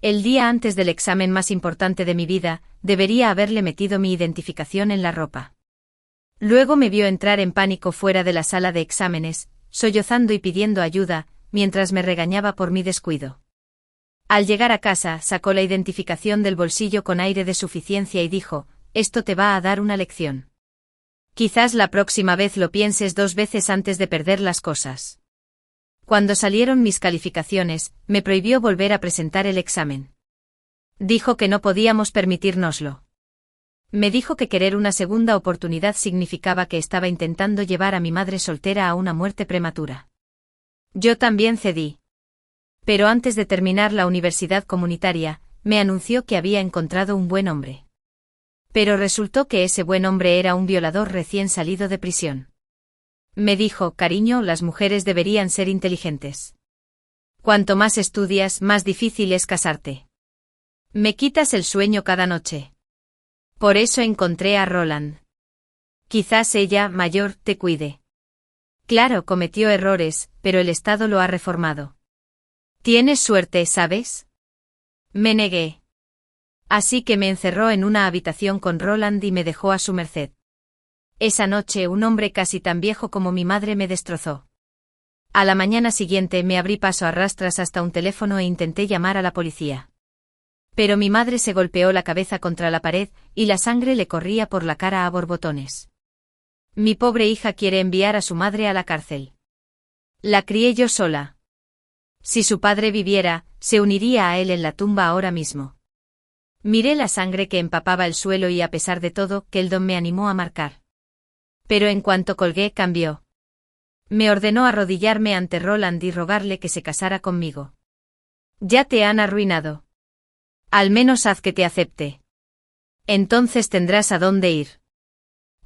Speaker 1: El día antes del examen más importante de mi vida, debería haberle metido mi identificación en la ropa. Luego me vio entrar en pánico fuera de la sala de exámenes, sollozando y pidiendo ayuda, mientras me regañaba por mi descuido. Al llegar a casa, sacó la identificación del bolsillo con aire de suficiencia y dijo: esto te va a dar una lección. Quizás la próxima vez lo pienses 2 veces antes de perder las cosas. Cuando salieron mis calificaciones, me prohibió volver a presentar el examen. Dijo que no podíamos permitírnoslo. Me dijo que querer una segunda oportunidad significaba que estaba intentando llevar a mi madre soltera a una muerte prematura. Yo también cedí. Pero antes de terminar la universidad comunitaria, me anunció que había encontrado un buen hombre. Pero resultó que ese buen hombre era un violador recién salido de prisión. Me dijo: cariño, las mujeres deberían ser inteligentes. Cuanto más estudias, más difícil es casarte. Me quitas el sueño cada noche. Por eso encontré a Roland. Quizás ella, mayor, te cuide. Claro, cometió errores, pero el Estado lo ha reformado. Tienes suerte, ¿sabes? Me negué. Así que me encerró en una habitación con Roland y me dejó a su merced. Esa noche un hombre casi tan viejo como mi madre me destrozó. A la mañana siguiente me abrí paso a rastras hasta un teléfono e intenté llamar a la policía. Pero mi madre se golpeó la cabeza contra la pared, y la sangre le corría por la cara a borbotones. Mi pobre hija quiere enviar a su madre a la cárcel. La crié yo sola. Si su padre viviera, se uniría a él en la tumba ahora mismo. Miré la sangre que empapaba el suelo y a pesar de todo, Keldon me animó a marcar. Pero en cuanto colgué, cambió. Me ordenó arrodillarme ante Roland y rogarle que se casara conmigo. Ya te han arruinado. Al menos haz que te acepte. Entonces tendrás a dónde ir.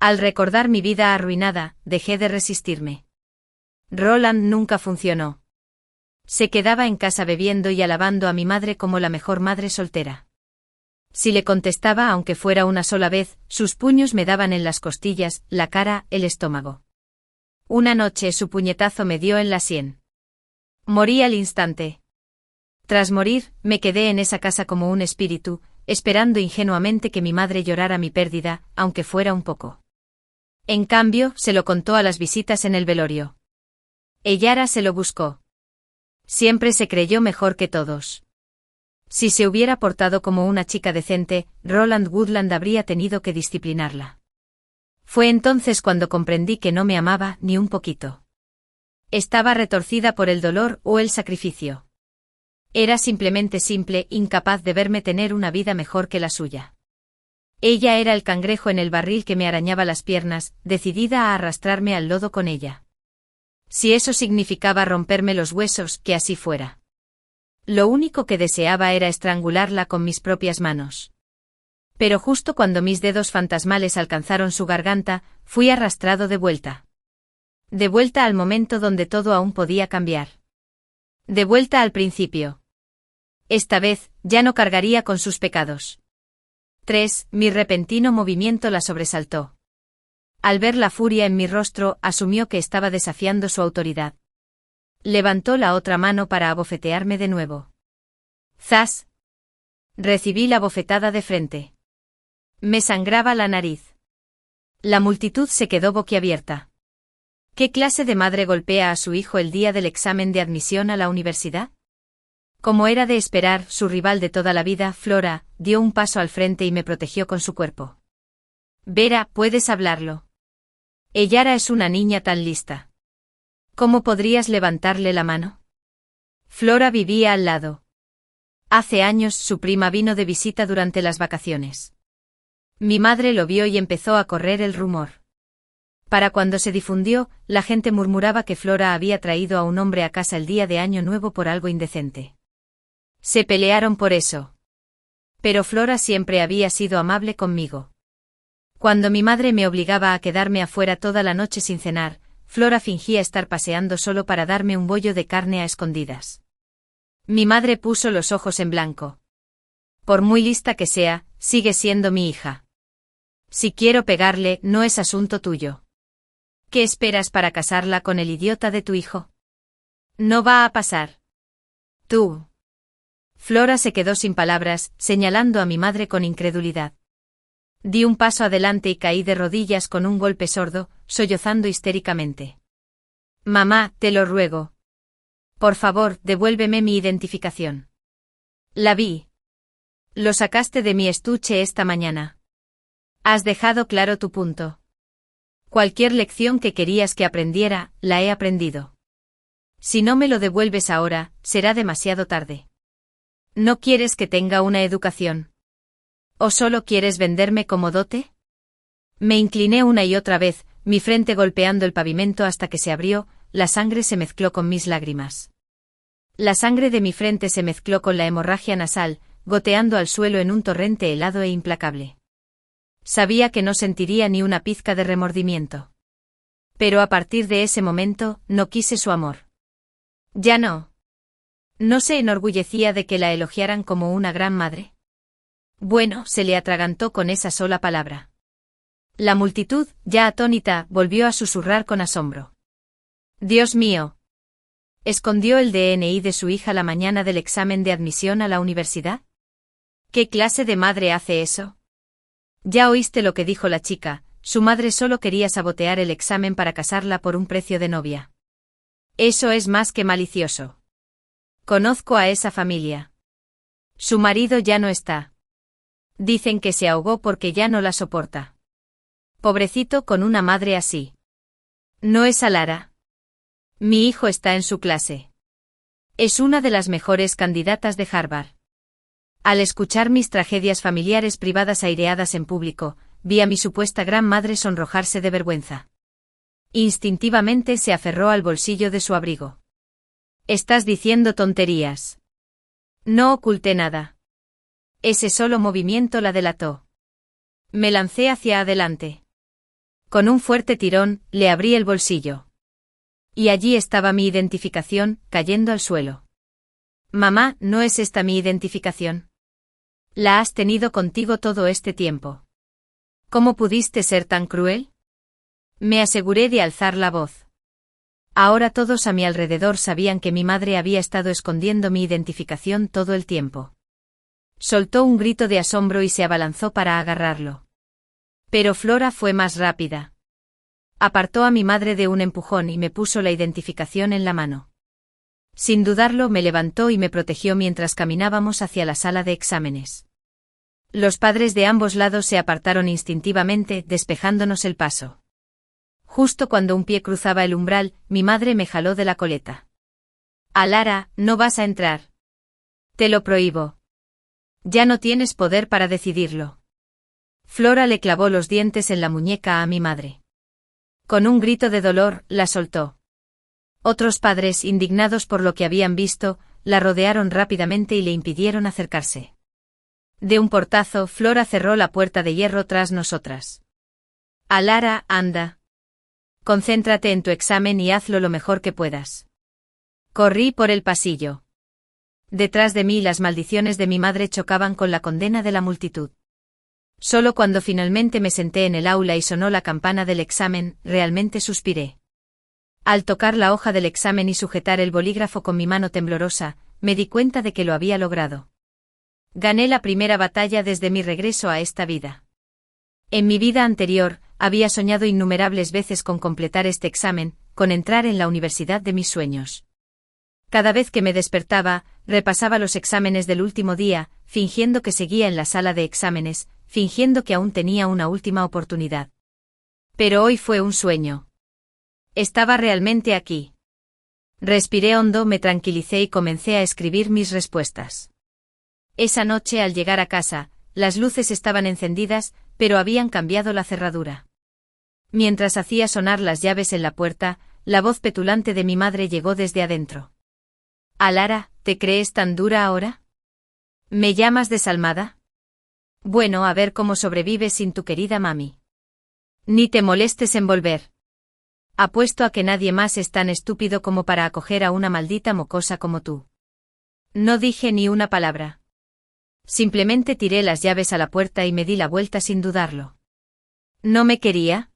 Speaker 1: Al recordar mi vida arruinada, dejé de resistirme. Roland nunca funcionó. Se quedaba en casa bebiendo y alabando a mi madre como la mejor madre soltera. Si le contestaba aunque fuera una sola vez, sus puños me daban en las costillas, la cara, el estómago. Una noche su puñetazo me dio en la sien. Morí al instante. Tras morir, me quedé en esa casa como un espíritu, esperando ingenuamente que mi madre llorara mi pérdida, aunque fuera un poco. En cambio, se lo contó a las visitas en el velorio. Ellara se lo buscó. Siempre se creyó mejor que todos. Si se hubiera portado como una chica decente, Roland Woodland habría tenido que disciplinarla. Fue entonces cuando comprendí que no me amaba ni un poquito. Estaba retorcida por el dolor o el sacrificio. Era simplemente simple, incapaz de verme tener una vida mejor que la suya. Ella era el cangrejo en el barril que me arañaba las piernas, decidida a arrastrarme al lodo con ella. Si eso significaba romperme los huesos, que así fuera. Lo único que deseaba era estrangularla con mis propias manos. Pero justo cuando mis dedos fantasmales alcanzaron su garganta, fui arrastrado de vuelta. De vuelta al momento donde todo aún podía cambiar. De vuelta al principio. Esta vez, ya no cargaría con sus pecados. 3. Mi repentino movimiento la sobresaltó. Al ver la furia en mi rostro, asumió que estaba desafiando su autoridad. Levantó la otra mano para abofetearme de nuevo. ¡Zas! Recibí la bofetada de frente. Me sangraba la nariz. La multitud se quedó boquiabierta. ¿Qué clase de madre golpea a su hijo el día del examen de admisión a la universidad? Como era de esperar, su rival de toda la vida, Flora, dio un paso al frente y me protegió con su cuerpo. Vera, puedes hablarlo. Ellara es una niña tan lista. ¿Cómo podrías levantarle la mano? Flora vivía al lado. Hace años su prima vino de visita durante las vacaciones. Mi madre lo vio y empezó a correr el rumor. Para cuando se difundió, la gente murmuraba que Flora había traído a un hombre a casa el día de Año Nuevo por algo indecente. Se pelearon por eso. Pero Flora siempre había sido amable conmigo. Cuando mi madre me obligaba a quedarme afuera toda la noche sin cenar, Flora fingía estar paseando solo para darme un bollo de carne a escondidas. Mi madre puso los ojos en blanco. Por muy lista que sea, sigue siendo mi hija. Si quiero pegarle, no es asunto tuyo. ¿Qué esperas para casarla con el idiota de tu hijo? No va a pasar. Tú. Flora se quedó sin palabras, señalando a mi madre con incredulidad. Di un paso adelante y caí de rodillas con un golpe sordo, sollozando histéricamente. Mamá, te lo ruego. Por favor, devuélveme mi identificación. La vi. Lo sacaste de mi estuche esta mañana. Has dejado claro tu punto. Cualquier lección que querías que aprendiera, la he aprendido. Si no me lo devuelves ahora, será demasiado tarde. ¿No quieres que tenga una educación? ¿O solo quieres venderme como dote? Me incliné una y otra vez, mi frente golpeando el pavimento hasta que se abrió, la sangre se mezcló con mis lágrimas. La sangre de mi frente se mezcló con la hemorragia nasal, goteando al suelo en un torrente helado e implacable. Sabía que no sentiría ni una pizca de remordimiento. Pero a partir de ese momento, no quise su amor. Ya no. ¿No se enorgullecía de que la elogiaran como una gran madre? Bueno, se le atragantó con esa sola palabra. La multitud, ya atónita, volvió a susurrar con asombro. Dios mío. ¿Escondió el DNI de su hija la mañana del examen de admisión a la universidad? ¿Qué clase de madre hace eso? Ya oíste lo que dijo la chica, su madre solo quería sabotear el examen para casarla por un precio de novia. Eso es más que malicioso. Conozco a esa familia. Su marido ya no está. Dicen que se ahogó porque ya no la soporta. Pobrecito con una madre así. ¿No es a Lara? Mi hijo está en su clase. Es una de las mejores candidatas de Harvard. Al escuchar mis tragedias familiares privadas aireadas en público, vi a mi supuesta gran madre sonrojarse de vergüenza. Instintivamente se aferró al bolsillo de su abrigo. Estás diciendo tonterías. No oculté nada. Ese solo movimiento la delató. Me lancé hacia adelante. Con un fuerte tirón, le abrí el bolsillo. Y allí estaba mi identificación, cayendo al suelo. Mamá, ¿no es esta mi identificación? La has tenido contigo todo este tiempo. ¿Cómo pudiste ser tan cruel? Me aseguré de alzar la voz. Ahora todos a mi alrededor sabían que mi madre había estado escondiendo mi identificación todo el tiempo. Soltó un grito de asombro y se abalanzó para agarrarlo. Pero Flora fue más rápida. Apartó a mi madre de un empujón y me puso la identificación en la mano. Sin dudarlo me levantó y me protegió mientras caminábamos hacia la sala de exámenes. Los padres de ambos lados se apartaron instintivamente, despejándonos el paso. Justo cuando un pie cruzaba el umbral, mi madre me jaló de la coleta. Lara, no vas a entrar. Te lo prohíbo. Ya no tienes poder para decidirlo. Flora le clavó los dientes en la muñeca a mi madre. Con un grito de dolor, la soltó. Otros padres, indignados por lo que habían visto, la rodearon rápidamente y le impidieron acercarse. De un portazo, Flora cerró la puerta de hierro tras nosotras. Alara, anda. Concéntrate en tu examen y hazlo lo mejor que puedas. Corrí por el pasillo. Detrás de mí las maldiciones de mi madre chocaban con la condena de la multitud. Solo cuando finalmente me senté en el aula y sonó la campana del examen, realmente suspiré. Al tocar la hoja del examen y sujetar el bolígrafo con mi mano temblorosa, me di cuenta de que lo había logrado. Gané la primera batalla desde mi regreso a esta vida. En mi vida anterior, había soñado innumerables veces con completar este examen, con entrar en la universidad de mis sueños. Cada vez que me despertaba, repasaba los exámenes del último día, fingiendo que seguía en la sala de exámenes, fingiendo que aún tenía una última oportunidad. Pero hoy fue un sueño. Estaba realmente aquí. Respiré hondo, me tranquilicé y comencé a escribir mis respuestas. Esa noche al llegar a casa, las luces estaban encendidas, pero habían cambiado la cerradura. Mientras hacía sonar las llaves en la puerta, la voz petulante de mi madre llegó desde adentro. Alara, ¿te crees tan dura ahora? ¿Me llamas desalmada? Bueno, a ver cómo sobrevives sin tu querida mami. Ni te molestes en volver. Apuesto a que nadie más es tan estúpido como para acoger a una maldita mocosa como tú. No dije ni una palabra. Simplemente tiré las llaves a la puerta y me di la vuelta sin dudarlo. ¿No me quería?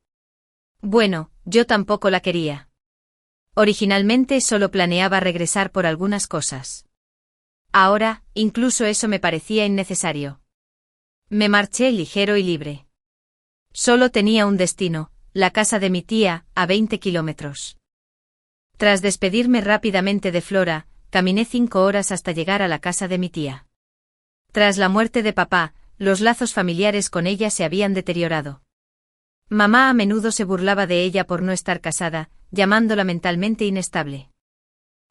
Speaker 1: Bueno, yo tampoco la quería. Originalmente solo planeaba regresar por algunas cosas. Ahora, incluso eso me parecía innecesario. Me marché ligero y libre. Solo tenía un destino, la casa de mi tía, a 20 kilómetros. Tras despedirme rápidamente de Flora, caminé 5 horas hasta llegar a la casa de mi tía. Tras la muerte de papá, los lazos familiares con ella se habían deteriorado. Mamá a menudo se burlaba de ella por no estar casada, llamándola mentalmente inestable.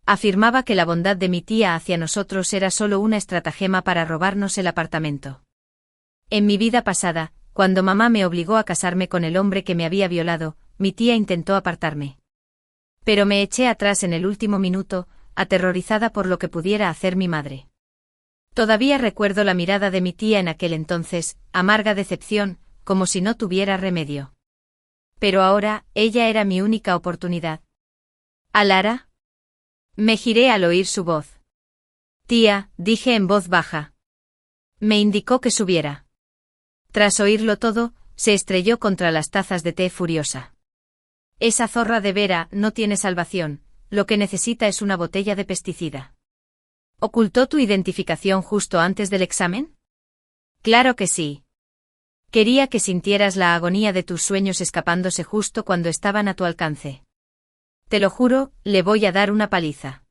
Speaker 1: Afirmaba que la bondad de mi tía hacia nosotros era solo una estratagema para robarnos el apartamento. En mi vida pasada, cuando mamá me obligó a casarme con el hombre que me había violado, mi tía intentó apartarme. Pero me eché atrás en el último minuto, aterrorizada por lo que pudiera hacer mi madre. Todavía recuerdo la mirada de mi tía en aquel entonces, amarga decepción, como si no tuviera remedio. Pero ahora, ella era mi única oportunidad. ¿Alara? Me giré al oír su voz. Tía, dije en voz baja. Me indicó que subiera. Tras oírlo todo, se estrelló contra las tazas de té furiosa. Esa zorra de Vera no tiene salvación, lo que necesita es una botella de pesticida. ¿Ocultó tu identificación justo antes del examen? Claro que sí. Quería que sintieras la agonía de tus sueños escapándose justo cuando estaban a tu alcance. Te lo juro, le voy a dar una paliza.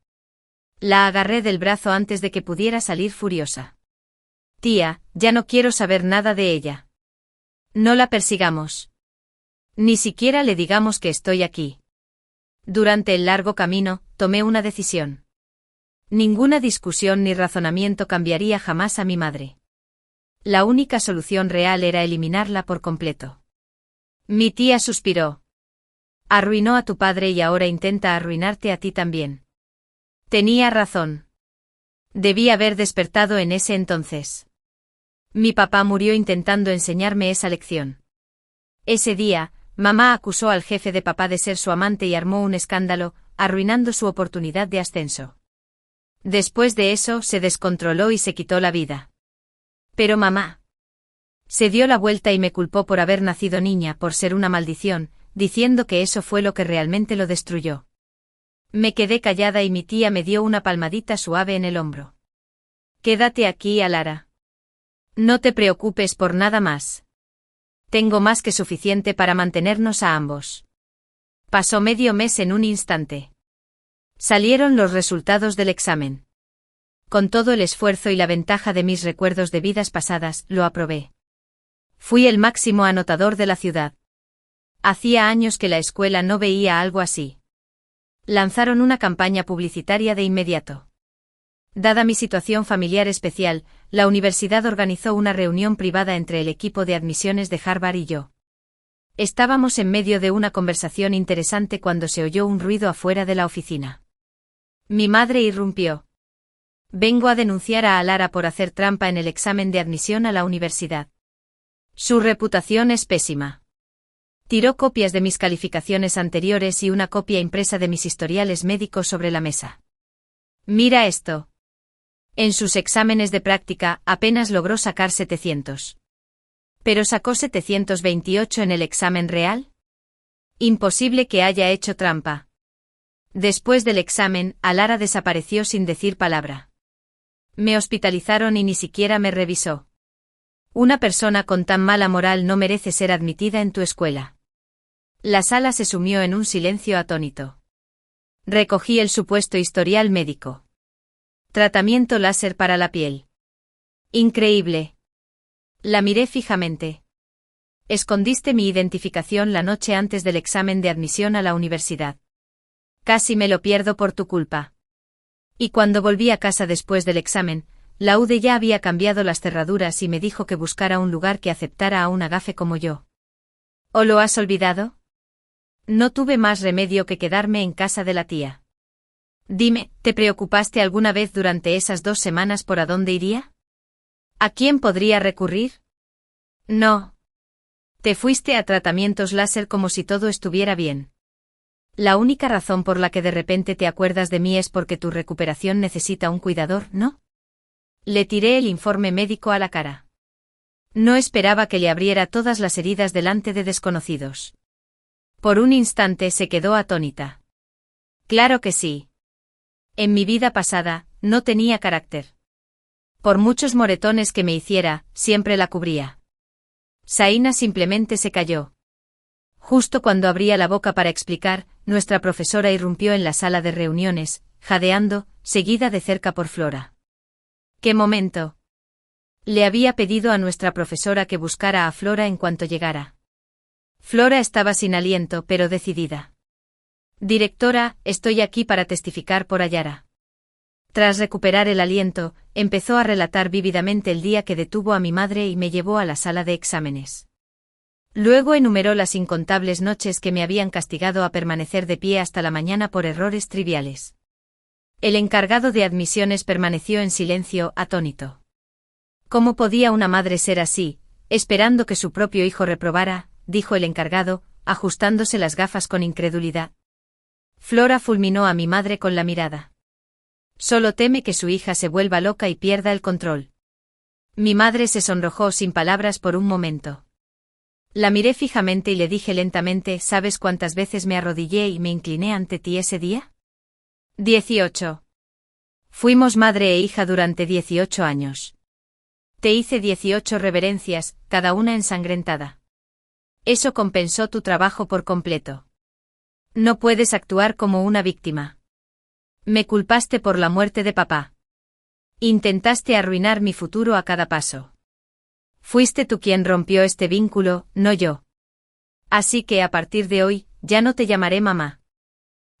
Speaker 1: La agarré del brazo antes de que pudiera salir furiosa. Tía, ya no quiero saber nada de ella. No la persigamos. Ni siquiera le digamos que estoy aquí. Durante el largo camino, tomé una decisión. Ninguna discusión ni razonamiento cambiaría jamás a mi madre. La única solución real era eliminarla por completo. Mi tía suspiró. Arruinó a tu padre y ahora intenta arruinarte a ti también. Tenía razón. Debí haber despertado en ese entonces. Mi papá murió intentando enseñarme esa lección. Ese día, mamá acusó al jefe de papá de ser su amante y armó un escándalo, arruinando su oportunidad de ascenso. Después de eso, se descontroló y se quitó la vida. Pero mamá se dio la vuelta y me culpó por haber nacido niña, por ser una maldición, diciendo que eso fue lo que realmente lo destruyó. Me quedé callada y mi tía me dio una palmadita suave en el hombro. Quédate aquí, Alara. No te preocupes por nada más. Tengo más que suficiente para mantenernos a ambos. Pasó medio mes en un instante. Salieron los resultados del examen. Con todo el esfuerzo y la ventaja de mis recuerdos de vidas pasadas, lo aprobé. Fui el máximo anotador de la ciudad. Hacía años que la escuela no veía algo así. Lanzaron una campaña publicitaria de inmediato. Dada mi situación familiar especial, la universidad organizó una reunión privada entre el equipo de admisiones de Harvard y yo. Estábamos en medio de una conversación interesante cuando se oyó un ruido afuera de la oficina. Mi madre irrumpió. Vengo a denunciar a Alara por hacer trampa en el examen de admisión a la universidad. Su reputación es pésima. Tiró copias de mis calificaciones anteriores y una copia impresa de mis historiales médicos sobre la mesa. Mira esto. En sus exámenes de práctica, apenas logró sacar 700. ¿Pero sacó 728 en el examen real? Imposible que haya hecho trampa. Después del examen, Alara desapareció sin decir palabra. Me hospitalizaron y ni siquiera me revisó. Una persona con tan mala moral no merece ser admitida en tu escuela. La sala se sumió en un silencio atónito. Recogí el supuesto historial médico. Tratamiento láser para la piel. Increíble. La miré fijamente. Escondiste mi identificación la noche antes del examen de admisión a la universidad. Casi me lo pierdo por tu culpa. Y cuando volví a casa después del examen, la UD ya había cambiado las cerraduras y me dijo que buscara un lugar que aceptara a un agafe como yo. ¿O lo has olvidado? No tuve más remedio que quedarme en casa de la tía. Dime, ¿te preocupaste alguna vez durante esas 2 semanas por a dónde iría? ¿A quién podría recurrir? No. Te fuiste a tratamientos láser como si todo estuviera bien. La única razón por la que de repente te acuerdas de mí es porque tu recuperación necesita un cuidador, ¿no? Le tiré el informe médico a la cara. No esperaba que le abriera todas las heridas delante de desconocidos. Por un instante se quedó atónita. Claro que sí. En mi vida pasada, no tenía carácter. Por muchos moretones que me hiciera, siempre la cubría. Saina simplemente se calló. Justo cuando abría la boca para explicar, nuestra profesora irrumpió en la sala de reuniones, jadeando, seguida de cerca por Flora. ¡Qué momento! Le había pedido a nuestra profesora que buscara a Flora en cuanto llegara. Flora estaba sin aliento pero decidida. Directora, estoy aquí para testificar por Ayara. Tras recuperar el aliento, empezó a relatar vívidamente el día que detuvo a mi madre y me llevó a la sala de exámenes. Luego enumeró las incontables noches que me habían castigado a permanecer de pie hasta la mañana por errores triviales. El encargado de admisiones permaneció en silencio, atónito. ¿Cómo podía una madre ser así, esperando que su propio hijo reprobara?, dijo el encargado, ajustándose las gafas con incredulidad. Flora fulminó a mi madre con la mirada. Solo teme que su hija se vuelva loca y pierda el control. Mi madre se sonrojó sin palabras por un momento. La miré fijamente y le dije lentamente, ¿sabes cuántas veces me arrodillé y me incliné ante ti ese día? 18. Fuimos madre e hija durante 18 años. Te hice 18 reverencias, cada una ensangrentada. Eso compensó tu trabajo por completo. No puedes actuar como una víctima. Me culpaste por la muerte de papá. Intentaste arruinar mi futuro a cada paso. Fuiste tú quien rompió este vínculo, no yo. Así que a partir de hoy, ya no te llamaré mamá.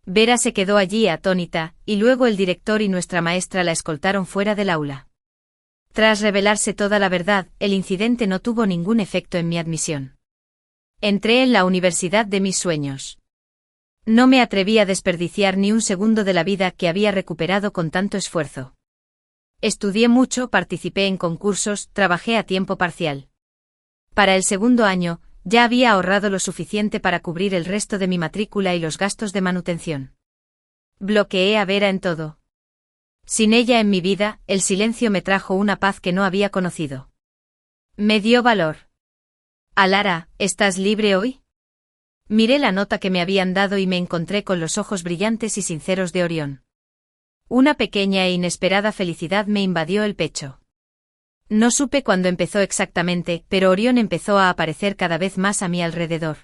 Speaker 1: Vera se quedó allí atónita, y luego el director y nuestra maestra la escoltaron fuera del aula. Tras revelarse toda la verdad, el incidente no tuvo ningún efecto en mi admisión. Entré en la universidad de mis sueños. No me atreví a desperdiciar ni un segundo de la vida que había recuperado con tanto esfuerzo. Estudié mucho, participé en concursos, trabajé a tiempo parcial. Para el segundo año, ya había ahorrado lo suficiente para cubrir el resto de mi matrícula y los gastos de manutención. Bloqueé a Vera en todo. Sin ella en mi vida, el silencio me trajo una paz que no había conocido. Me dio valor. Alara, ¿estás libre hoy? Miré la nota que me habían dado y me encontré con los ojos brillantes y sinceros de Orión. Una pequeña e inesperada felicidad me invadió el pecho. No supe cuándo empezó exactamente, pero Orión empezó a aparecer cada vez más a mi alrededor.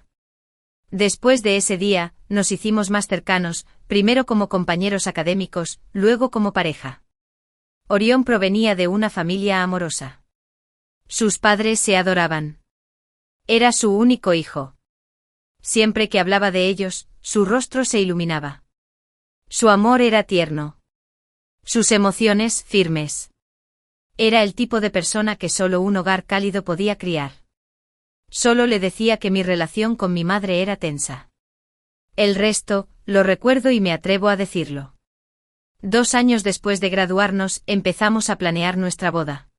Speaker 1: Después de ese día, nos hicimos más cercanos, primero como compañeros académicos, luego como pareja. Orión provenía de una familia amorosa. Sus padres se adoraban. Era su único hijo. Siempre que hablaba de ellos, su rostro se iluminaba. Su amor era tierno. Sus emociones, firmes. Era el tipo de persona que solo un hogar cálido podía criar. Solo le decía que mi relación con mi madre era tensa. El resto, lo recuerdo y me atrevo a decirlo. 2 años después de graduarnos, empezamos a planear nuestra boda.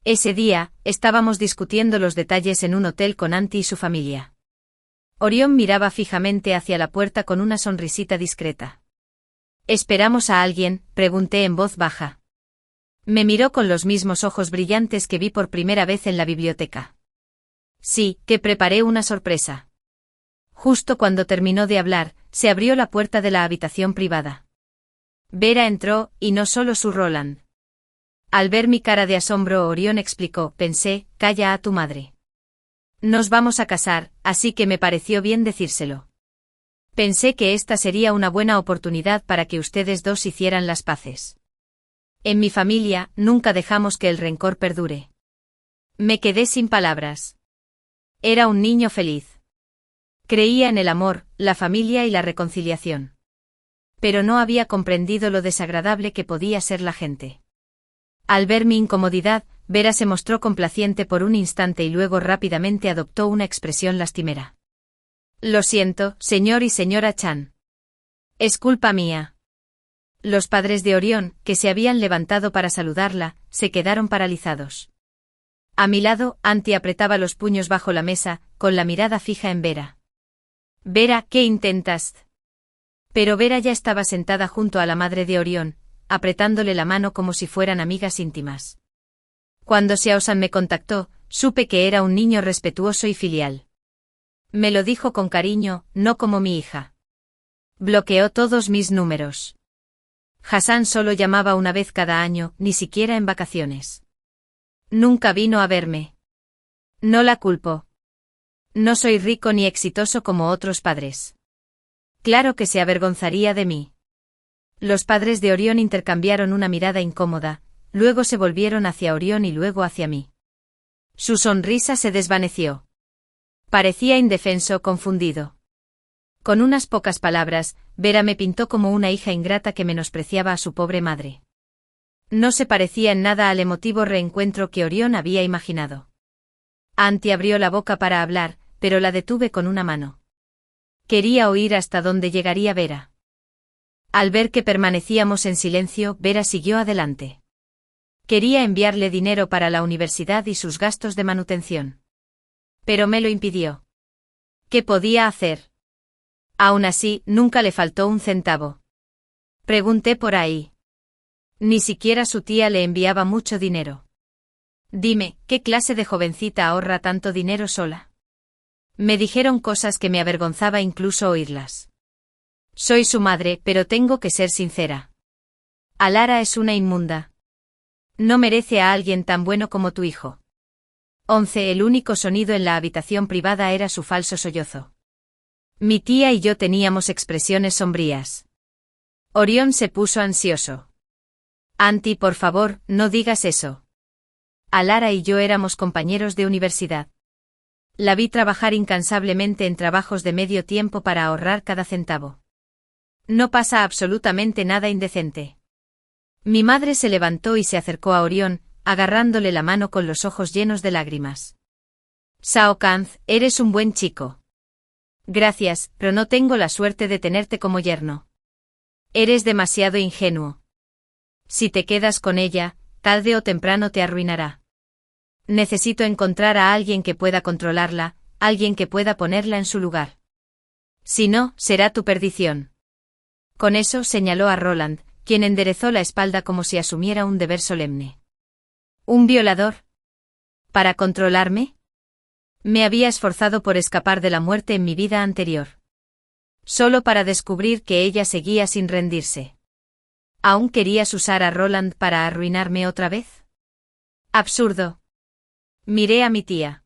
Speaker 1: Ese día, estábamos discutiendo los detalles en un hotel con Auntie y su familia. Orión miraba fijamente hacia la puerta con una sonrisita discreta. ¿Esperamos a alguien?, pregunté en voz baja. Me miró con los mismos ojos brillantes que vi por primera vez en la biblioteca. Sí, que preparé una sorpresa. Justo cuando terminó de hablar, se abrió la puerta de la habitación privada. Vera entró, y no solo su Roland. Al ver mi cara de asombro, Orión explicó, pensé, calla a tu madre. Nos vamos a casar, así que me pareció bien decírselo. Pensé que esta sería una buena oportunidad para que ustedes dos hicieran las paces. En mi familia, nunca dejamos que el rencor perdure. Me quedé sin palabras. Era un niño feliz. Creía en el amor, la familia y la reconciliación. Pero no había comprendido lo desagradable que podía ser la gente. Al ver mi incomodidad, Vera se mostró complaciente por un instante y luego rápidamente adoptó una expresión lastimera. Lo siento, señor y señora Chan. Es culpa mía. Los padres de Orión, que se habían levantado para saludarla, se quedaron paralizados. A mi lado, Auntie apretaba los puños bajo la mesa, con la mirada fija en Vera. Vera, ¿qué intentas? Pero Vera ya estaba sentada junto a la madre de Orión, apretándole la mano como si fueran amigas íntimas. Cuando Xiaosan me contactó, supe que era un niño respetuoso y filial. Me lo dijo con cariño, no como mi hija. Bloqueó todos mis números. Hassan solo llamaba una vez cada año, ni siquiera en vacaciones. Nunca vino a verme. No la culpo. No soy rico ni exitoso como otros padres. Claro que se avergonzaría de mí. Los padres de Orión intercambiaron una mirada incómoda, luego se volvieron hacia Orión y luego hacia mí. Su sonrisa se desvaneció. Parecía indefenso, confundido. Con unas pocas palabras, Vera me pintó como una hija ingrata que menospreciaba a su pobre madre. No se parecía en nada al emotivo reencuentro que Orión había imaginado. Auntie abrió la boca para hablar, pero la detuve con una mano. Quería oír hasta dónde llegaría Vera. Al ver que permanecíamos en silencio, Vera siguió adelante. Quería enviarle dinero para la universidad y sus gastos de manutención. Pero me lo impidió. ¿Qué podía hacer? Aún así, nunca le faltó un centavo. Pregunté por ahí. Ni siquiera su tía le enviaba mucho dinero. Dime, ¿qué clase de jovencita ahorra tanto dinero sola? Me dijeron cosas que me avergonzaba incluso oírlas. Soy su madre, pero tengo que ser sincera. Alara es una inmunda. No merece a alguien tan bueno como tu hijo. 11. El único sonido en la habitación privada era su falso sollozo. Mi tía y yo teníamos expresiones sombrías. Orión se puso ansioso. Auntie, por favor, no digas eso. Alara y yo éramos compañeros de universidad. La vi trabajar incansablemente en trabajos de medio tiempo para ahorrar cada centavo. No pasa absolutamente nada indecente. Mi madre se levantó y se acercó a Orión, agarrándole la mano con los ojos llenos de lágrimas. Shao Kahn, eres un buen chico. Gracias, pero no tengo la suerte de tenerte como yerno. Eres demasiado ingenuo. Si te quedas con ella, tarde o temprano te arruinará. Necesito encontrar a alguien que pueda controlarla, alguien que pueda ponerla en su lugar. Si no, será tu perdición. Con eso señaló a Roland, quien enderezó la espalda como si asumiera un deber solemne. ¿Un violador? ¿Para controlarme? Me había esforzado por escapar de la muerte en mi vida anterior. Solo para descubrir que ella seguía sin rendirse. ¿Aún querías usar a Roland para arruinarme otra vez? Absurdo. Miré a mi tía.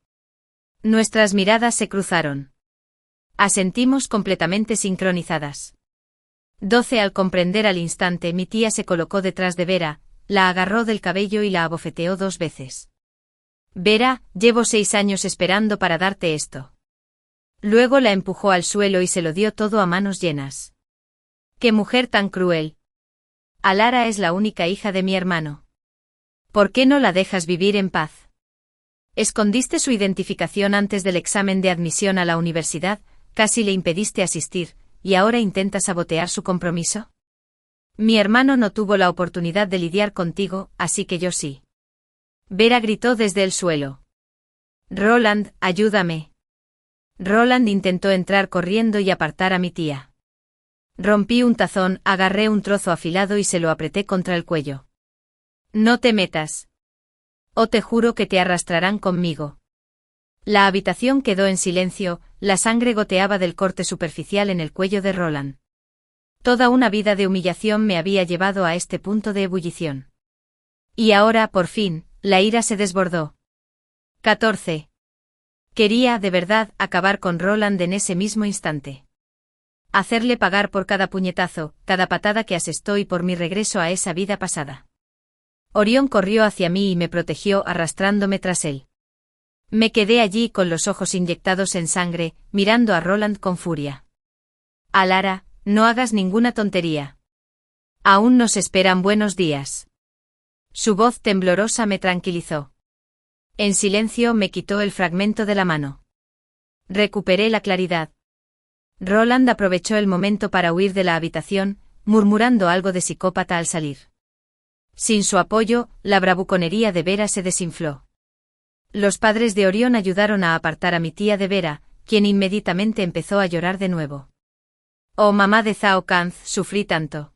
Speaker 1: Nuestras miradas se cruzaron. Asentimos completamente sincronizadas. 12. Al comprender al instante, mi tía se colocó detrás de Vera, la agarró del cabello y la abofeteó 2 veces. Vera, llevo 6 años esperando para darte esto. Luego la empujó al suelo y se lo dio todo a manos llenas. ¡Qué mujer tan cruel! Alara es la única hija de mi hermano. ¿Por qué no la dejas vivir en paz? Escondiste su identificación antes del examen de admisión a la universidad, casi le impediste asistir, ¿y ahora intentas sabotear su compromiso? Mi hermano no tuvo la oportunidad de lidiar contigo, así que yo sí. Vera gritó desde el suelo. Roland, ayúdame. Roland intentó entrar corriendo y apartar a mi tía. Rompí un tazón, agarré un trozo afilado y se lo apreté contra el cuello. No te metas. O te juro que te arrastrarán conmigo. La habitación quedó en silencio, la sangre goteaba del corte superficial en el cuello de Roland. Toda una vida de humillación me había llevado a este punto de ebullición. Y ahora, por fin, la ira se desbordó. 14. Quería, de verdad, acabar con Roland en ese mismo instante. Hacerle pagar por cada puñetazo, cada patada que asestó y por mi regreso a esa vida pasada. Orión corrió hacia mí y me protegió arrastrándome tras él. Me quedé allí con los ojos inyectados en sangre, mirando a Roland con furia. Alara, no hagas ninguna tontería. Aún nos esperan buenos días. Su voz temblorosa me tranquilizó. En silencio me quitó el fragmento de la mano. Recuperé la claridad. Roland aprovechó el momento para huir de la habitación, murmurando algo de psicópata al salir. Sin su apoyo, la bravuconería de Vera se desinfló. Los padres de Orión ayudaron a apartar a mi tía de Vera, quien inmediatamente empezó a llorar de nuevo. Oh mamá de Zhao Kanz, sufrí tanto.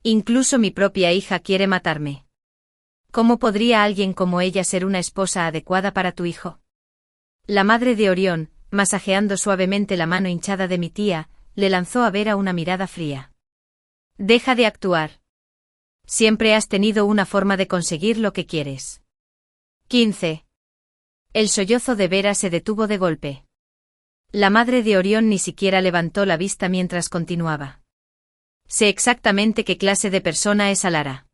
Speaker 1: Incluso mi propia hija quiere matarme. ¿Cómo podría alguien como ella ser una esposa adecuada para tu hijo? La madre de Orión, masajeando suavemente la mano hinchada de mi tía, le lanzó a Vera una mirada fría. Deja de actuar. Siempre has tenido una forma de conseguir lo que quieres. 15. El sollozo de Vera se detuvo de golpe. La madre de Orión ni siquiera levantó la vista mientras continuaba. Sé exactamente qué clase de persona es Alara.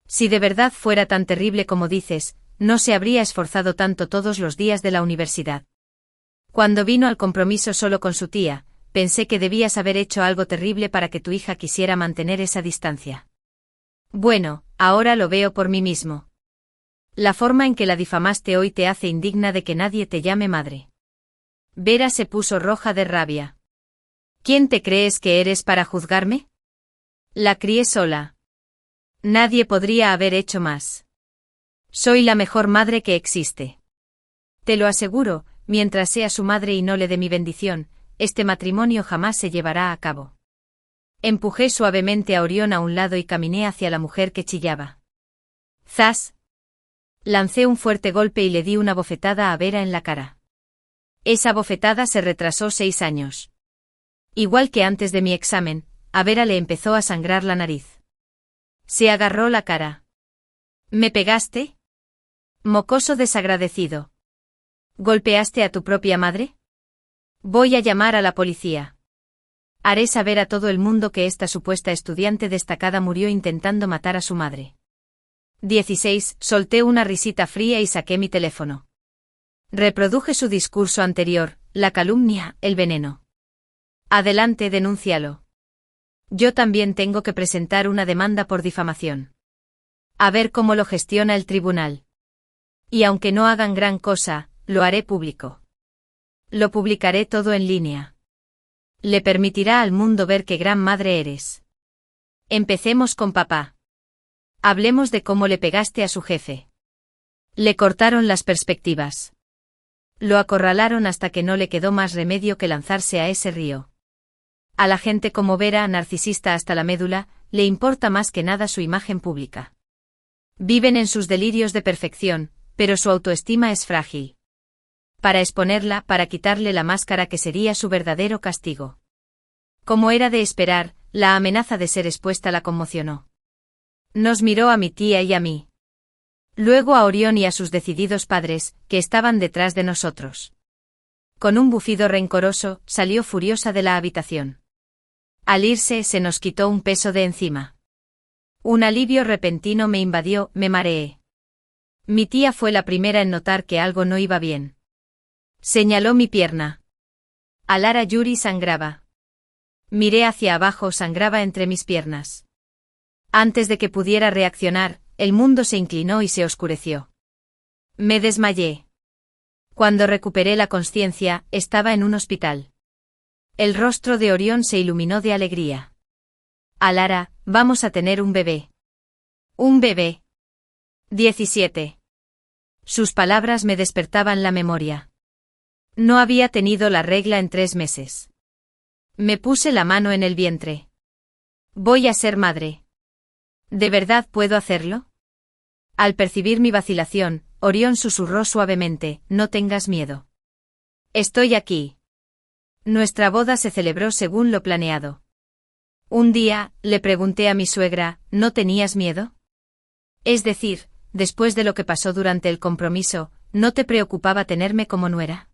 Speaker 1: Si de verdad fuera tan terrible como dices, no se habría esforzado tanto todos los días de la universidad. Cuando vino al compromiso solo con su tía, pensé que debías haber hecho algo terrible para que tu hija quisiera mantener esa distancia. Bueno, ahora lo veo por mí mismo. La forma en que la difamaste hoy te hace indigna de que nadie te llame madre. Vera se puso roja de rabia. ¿Quién te crees que eres para juzgarme? La crié sola. Nadie podría haber hecho más. Soy la mejor madre que existe. Te lo aseguro, mientras sea su madre y no le dé mi bendición, este matrimonio jamás se llevará a cabo. Empujé suavemente a Orión a un lado y caminé hacia la mujer que chillaba. ¡Zas! Lancé un fuerte golpe y le di una bofetada a Vera en la cara. Esa bofetada se retrasó 6 años. Igual que antes de mi examen, a Vera le empezó a sangrar la nariz. Se agarró la cara. ¿Me pegaste? Mocoso desagradecido. ¿Golpeaste a tu propia madre? Voy a llamar a la policía. Haré saber a todo el mundo que esta supuesta estudiante destacada murió intentando matar a su madre. 16. Solté una risita fría y saqué mi teléfono. Reproduje su discurso anterior, la calumnia, el veneno. Adelante, denúncialo. Yo también tengo que presentar una demanda por difamación. A ver cómo lo gestiona el tribunal. Y aunque no hagan gran cosa, lo haré público. Lo publicaré todo en línea. Le permitirá al mundo ver qué gran madre eres. Empecemos con papá. Hablemos de cómo le pegaste a su jefe. Le cortaron las perspectivas. Lo acorralaron hasta que no le quedó más remedio que lanzarse a ese río. A la gente como Vera, narcisista hasta la médula, le importa más que nada su imagen pública. Viven en sus delirios de perfección, pero su autoestima es frágil. Para exponerla, para quitarle la máscara que sería su verdadero castigo. Como era de esperar, la amenaza de ser expuesta la conmocionó. Nos miró a mi tía y a mí. Luego a Orión y a sus decididos padres, que estaban detrás de nosotros. Con un bufido rencoroso, salió furiosa de la habitación. Al irse, se nos quitó un peso de encima. Un alivio repentino me invadió, me mareé. Mi tía fue la primera en notar que algo no iba bien. Señaló mi pierna. Alara Yuri sangraba. Miré hacia abajo, sangraba entre mis piernas. Antes de que pudiera reaccionar, el mundo se inclinó y se oscureció. Me desmayé. Cuando recuperé la consciencia, estaba en un hospital. El rostro de Orión se iluminó de alegría. Alara, vamos a tener un bebé. Un bebé. 17. Sus palabras me despertaban la memoria. No había tenido la regla en 3 meses. Me puse la mano en el vientre. Voy a ser madre. ¿De verdad puedo hacerlo? Al percibir mi vacilación, Orión susurró suavemente, no tengas miedo. Estoy aquí. Nuestra boda se celebró según lo planeado. Un día, le pregunté a mi suegra, ¿no tenías miedo? Es decir, después de lo que pasó durante el compromiso, ¿no te preocupaba tenerme como nuera?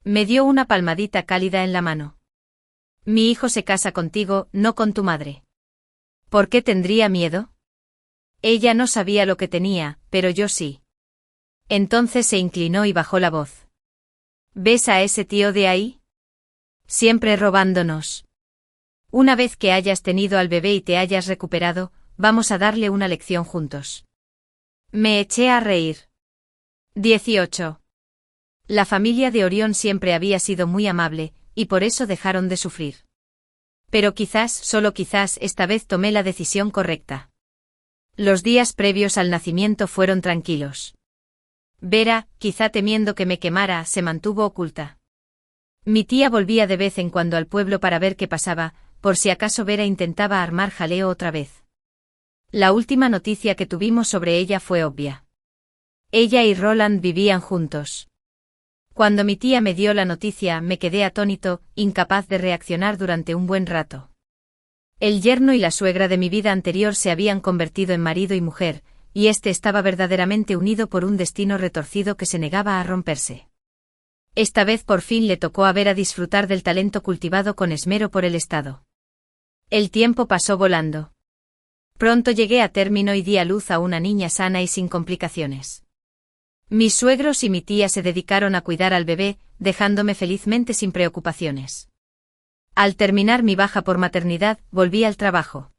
Speaker 1: Me dio una palmadita cálida en la mano. Mi hijo se casa contigo, no con tu madre. ¿Por qué tendría miedo? Ella no sabía lo que tenía, pero yo sí. Entonces se inclinó y bajó la voz. ¿Ves a ese tío de ahí? Siempre robándonos. Una vez que hayas tenido al bebé y te hayas recuperado, vamos a darle una lección juntos. Me eché a reír. 18. La familia de Orión siempre había sido muy amable, y por eso dejaron de sufrir. Pero quizás, solo quizás, esta vez tomé la decisión correcta. Los días previos al nacimiento fueron tranquilos. Vera, quizá temiendo que me quemara, se mantuvo oculta. Mi tía volvía de vez en cuando al pueblo para ver qué pasaba, por si acaso Vera intentaba armar jaleo otra vez. La última noticia que tuvimos sobre ella fue obvia. Ella y Roland vivían juntos. Cuando mi tía me dio la noticia me quedé atónito, incapaz de reaccionar durante un buen rato. El yerno y la suegra de mi vida anterior se habían convertido en marido y mujer, y este estaba verdaderamente unido por un destino retorcido que se negaba a romperse. Esta vez por fin le tocó a Vera disfrutar del talento cultivado con esmero por el Estado. El tiempo pasó volando. Pronto llegué a término y di a luz a una niña sana y sin complicaciones. Mis suegros y mi tía se dedicaron a cuidar al bebé, dejándome felizmente sin preocupaciones. Al terminar mi baja por maternidad, volví al trabajo.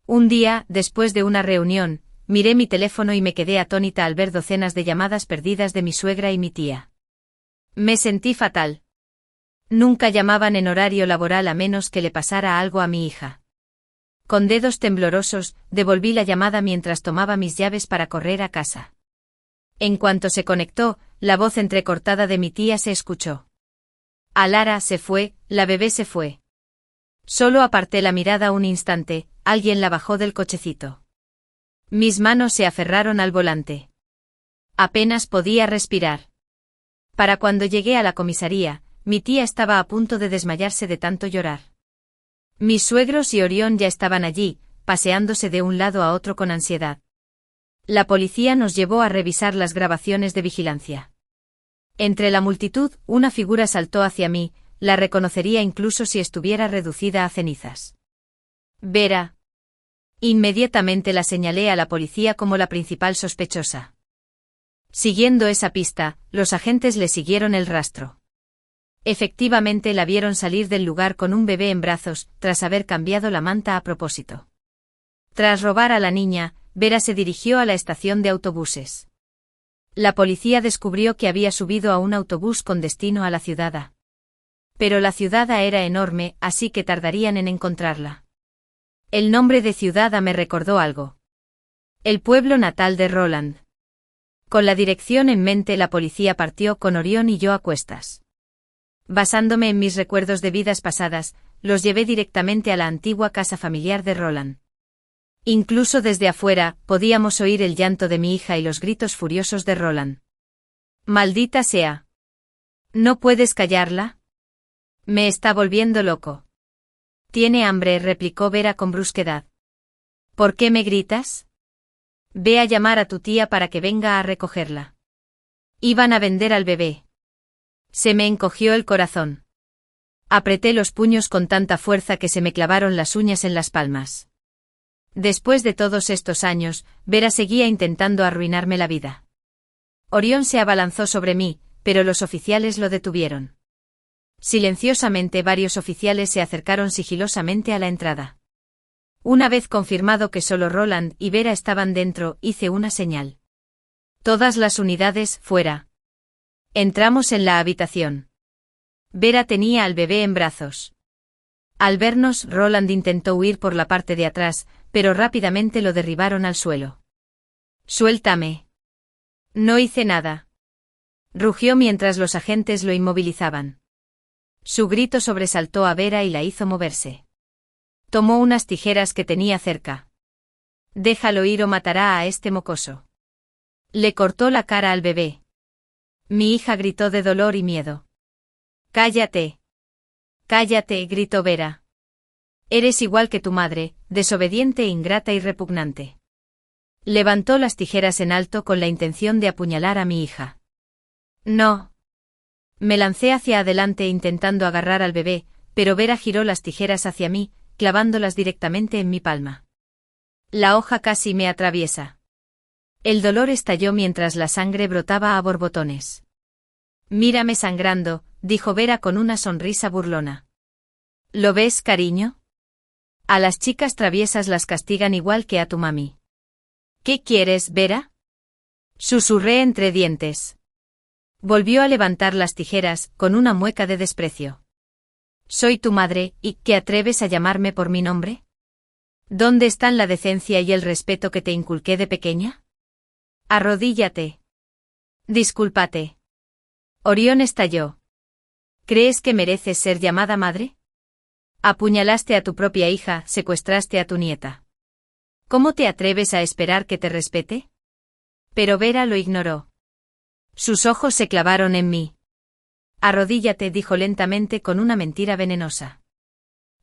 Speaker 1: Un día, después de una reunión, miré mi teléfono y me quedé atónita al ver docenas de llamadas perdidas de mi suegra y mi tía. Me sentí fatal. Nunca llamaban en horario laboral a menos que le pasara algo a mi hija. Con dedos temblorosos, devolví la llamada mientras tomaba mis llaves para correr a casa. En cuanto se conectó, la voz entrecortada de mi tía se escuchó. Alara se fue, la bebé se fue. Solo aparté la mirada un instante, alguien la bajó del cochecito. Mis manos se aferraron al volante. Apenas podía respirar. Para cuando llegué a la comisaría, mi tía estaba a punto de desmayarse de tanto llorar. Mis suegros y Orión ya estaban allí, paseándose de un lado a otro con ansiedad. La policía nos llevó a revisar las grabaciones de vigilancia. Entre la multitud, una figura saltó hacia mí, la reconocería incluso si estuviera reducida a cenizas. Vera. Inmediatamente la señalé a la policía como la principal sospechosa. Siguiendo esa pista, los agentes le siguieron el rastro. Efectivamente la vieron salir del lugar con un bebé en brazos, tras haber cambiado la manta a propósito. Tras robar a la niña, Vera se dirigió a la estación de autobuses. La policía descubrió que había subido a un autobús con destino a la ciudad. Pero la ciudad era enorme, así que tardarían en encontrarla. El nombre de ciudad me recordó algo. El pueblo natal de Roland. Con la dirección en mente la policía partió con Orión y yo a cuestas. Basándome en mis recuerdos de vidas pasadas, los llevé directamente a la antigua casa familiar de Roland. Incluso desde afuera, podíamos oír el llanto de mi hija y los gritos furiosos de Roland. ¡Maldita sea! ¿No puedes callarla? Me está volviendo loco. Tiene hambre, replicó Vera con brusquedad. ¿Por qué me gritas? Ve a llamar a tu tía para que venga a recogerla. Iban a vender al bebé. Se me encogió el corazón. Apreté los puños con tanta fuerza que se me clavaron las uñas en las palmas. Después de todos estos años, Vera seguía intentando arruinarme la vida. Orión se abalanzó sobre mí, pero los oficiales lo detuvieron. Silenciosamente varios oficiales se acercaron sigilosamente a la entrada. Una vez confirmado que solo Roland y Vera estaban dentro, hice una señal. Todas las unidades, fuera. Entramos en la habitación. Vera tenía al bebé en brazos. Al vernos, Roland intentó huir por la parte de atrás, pero rápidamente lo derribaron al suelo. «Suéltame». «No hice nada». Rugió mientras los agentes lo inmovilizaban. Su grito sobresaltó a Vera y la hizo moverse. Tomó unas tijeras que tenía cerca. «Déjalo ir o matará a este mocoso». Le cortó la cara al bebé. Mi hija gritó de dolor y miedo. «Cállate». «Cállate», gritó Vera. «Eres igual que tu madre, desobediente, ingrata y repugnante». Levantó las tijeras en alto con la intención de apuñalar a mi hija. «No». Me lancé hacia adelante intentando agarrar al bebé, pero Vera giró las tijeras hacia mí, clavándolas directamente en mi palma. La hoja casi me atraviesa. El dolor estalló mientras la sangre brotaba a borbotones. «Mírame sangrando», dijo Vera con una sonrisa burlona. «¿Lo ves, cariño? A las chicas traviesas las castigan igual que a tu mami». «¿Qué quieres, Vera?», susurré entre dientes. Volvió a levantar las tijeras, con una mueca de desprecio. «Soy tu madre, ¿y qué atreves a llamarme por mi nombre? ¿Dónde están la decencia y el respeto que te inculqué de pequeña? Arrodíllate. Discúlpate». Orión estalló. «¿Crees que mereces ser llamada madre? Apuñalaste a tu propia hija, secuestraste a tu nieta. ¿Cómo te atreves a esperar que te respete?» Pero Vera lo ignoró. Sus ojos se clavaron en mí. «Arrodíllate», dijo lentamente con una mentira venenosa.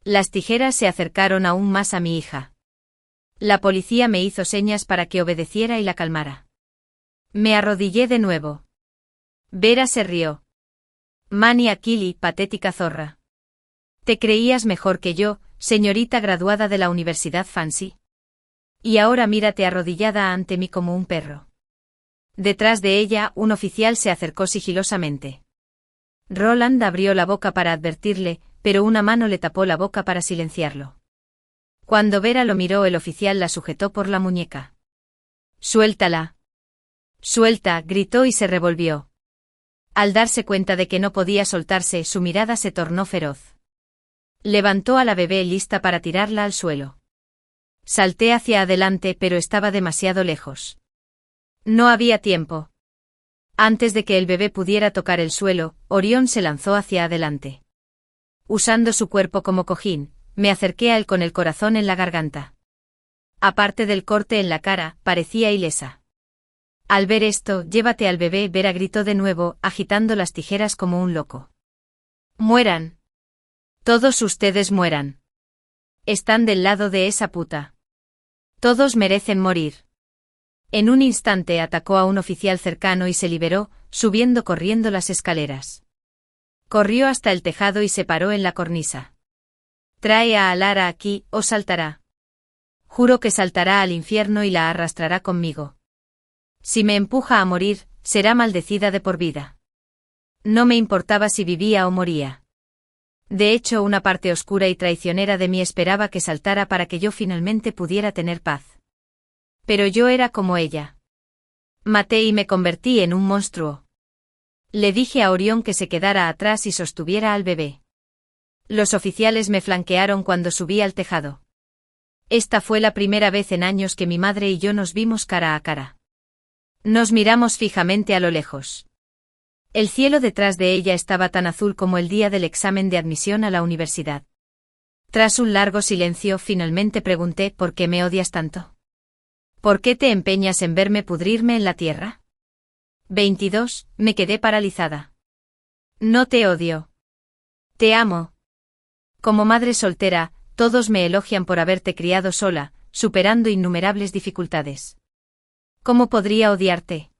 Speaker 1: Las tijeras se acercaron aún más a mi hija. La policía me hizo señas para que obedeciera y la calmara. Me arrodillé de nuevo. Vera se rió. «Mani Akili, patética zorra. ¿Te creías mejor que yo, señorita graduada de la Universidad Fancy? Y ahora mírate arrodillada ante mí como un perro». Detrás de ella, un oficial se acercó sigilosamente. Roland abrió la boca para advertirle, pero una mano le tapó la boca para silenciarlo. Cuando Vera lo miró, el oficial la sujetó por la muñeca. «Suéltala». «Suelta», gritó y se revolvió. Al darse cuenta de que no podía soltarse, su mirada se tornó feroz. Levantó a la bebé lista para tirarla al suelo. Salté hacia adelante, pero estaba demasiado lejos. No había tiempo. Antes de que el bebé pudiera tocar el suelo, Orión se lanzó hacia adelante. Usando su cuerpo como cojín, me acerqué a él con el corazón en la garganta. Aparte del corte en la cara, parecía ilesa. Al ver esto, «Llévate al bebé», Vera gritó de nuevo, agitando las tijeras como un loco. «Mueran. Todos ustedes mueran. Están del lado de esa puta. Todos merecen morir». En un instante atacó a un oficial cercano y se liberó, subiendo corriendo las escaleras. Corrió hasta el tejado y se paró en la cornisa. «Trae a Alara aquí, o saltará. Juro que saltará al infierno y la arrastrará conmigo. Si me empuja a morir, será maldecida de por vida». No me importaba si vivía o moría. De hecho, una parte oscura y traicionera de mí esperaba que saltara para que yo finalmente pudiera tener paz. Pero yo era como ella. Maté y me convertí en un monstruo. Le dije a Orión que se quedara atrás y sostuviera al bebé. Los oficiales me flanquearon cuando subí al tejado. Esta fue la primera vez en años que mi madre y yo nos vimos cara a cara. Nos miramos fijamente a lo lejos. El cielo detrás de ella estaba tan azul como el día del examen de admisión a la universidad. Tras un largo silencio, finalmente pregunté: «¿Por qué me odias tanto? ¿Por qué te empeñas en verme pudrirme en la tierra?» 22. Me quedé paralizada. «No te odio. Te amo. Como madre soltera, todos me elogian por haberte criado sola, superando innumerables dificultades. ¿Cómo podría odiarte?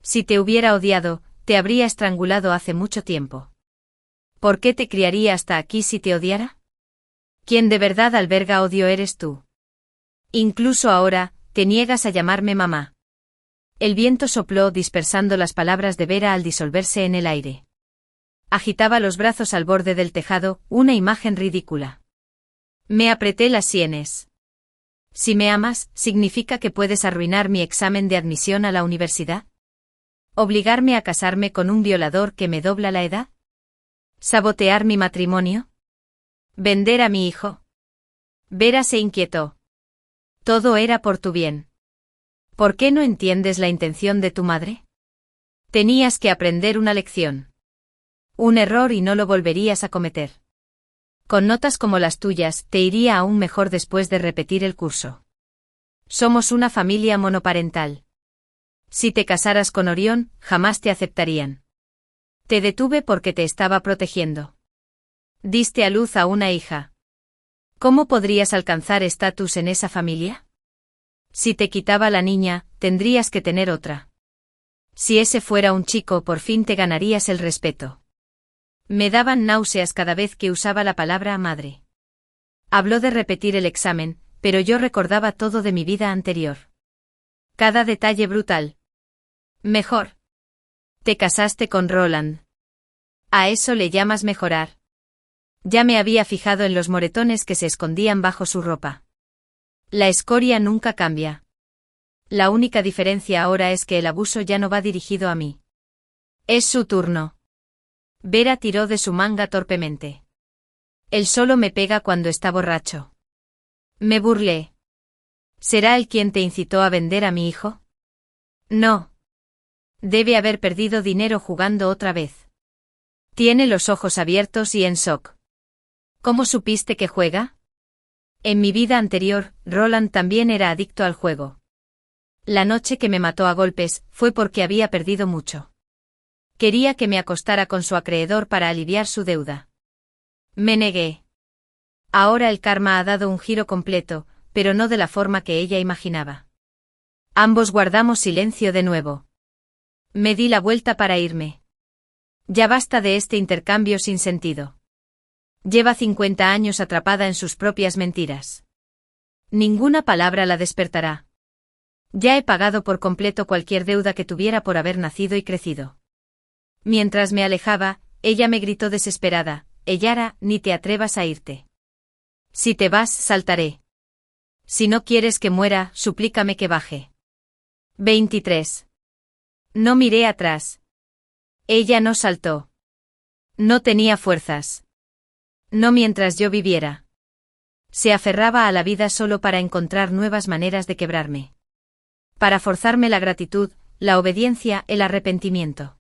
Speaker 1: Si te hubiera odiado, te habría estrangulado hace mucho tiempo. ¿Por qué te criaría hasta aquí si te odiara? Quien de verdad alberga odio eres tú. Incluso ahora, te niegas a llamarme mamá». El viento sopló dispersando las palabras de Vera al disolverse en el aire. Agitaba los brazos al borde del tejado, una imagen ridícula. Me apreté las sienes. Si me amas, ¿significa que puedes arruinar mi examen de admisión a la universidad? ¿Obligarme a casarme con un violador que me dobla la edad? ¿Sabotear mi matrimonio? ¿Vender a mi hijo? Vera se inquietó. Todo era por tu bien. ¿Por qué no entiendes la intención de tu madre? Tenías que aprender una lección. Un error y no lo volverías a cometer. Con notas como las tuyas, te iría aún mejor después de repetir el curso. Somos una familia monoparental. Si te casaras con Orión, jamás te aceptarían. Te detuve porque te estaba protegiendo. Diste a luz a una hija. ¿Cómo podrías alcanzar estatus en esa familia? Si te quitaba la niña, tendrías que tener otra. Si ese fuera un chico, por fin te ganarías el respeto. Me daban náuseas cada vez que usaba la palabra madre. Habló de repetir el examen, pero yo recordaba todo de mi vida anterior. Cada detalle brutal. Mejor. Te casaste con Roland. ¿A eso le llamas mejorar? Ya me había fijado en los moretones que se escondían bajo su ropa. La escoria nunca cambia. La única diferencia ahora es que el abuso ya no va dirigido a mí. Es su turno. Vera tiró de su manga torpemente. Él solo me pega cuando está borracho. Me burlé. ¿Será él quien te incitó a vender a mi hijo? No. Debe haber perdido dinero jugando otra vez. Tiene los ojos abiertos y en shock. ¿Cómo supiste que juega? En mi vida anterior, Roland también era adicto al juego. La noche que me mató a golpes, fue porque había perdido mucho. Quería que me acostara con su acreedor para aliviar su deuda. Me negué. Ahora el karma ha dado un giro completo, pero no de la forma que ella imaginaba. Ambos guardamos silencio de nuevo. Me di la vuelta para irme. Ya basta de este intercambio sin sentido. Lleva 50 años atrapada en sus propias mentiras. Ninguna palabra la despertará. Ya he pagado por completo cualquier deuda que tuviera por haber nacido y crecido. Mientras me alejaba, ella me gritó desesperada: Eyara, ni te atrevas a irte. Si te vas, saltaré. Si no quieres que muera, suplícame que baje. 23. No miré atrás. Ella no saltó. No tenía fuerzas. No mientras yo viviera. Se aferraba a la vida solo para encontrar nuevas maneras de quebrarme. Para forzarme la gratitud, la obediencia, el arrepentimiento.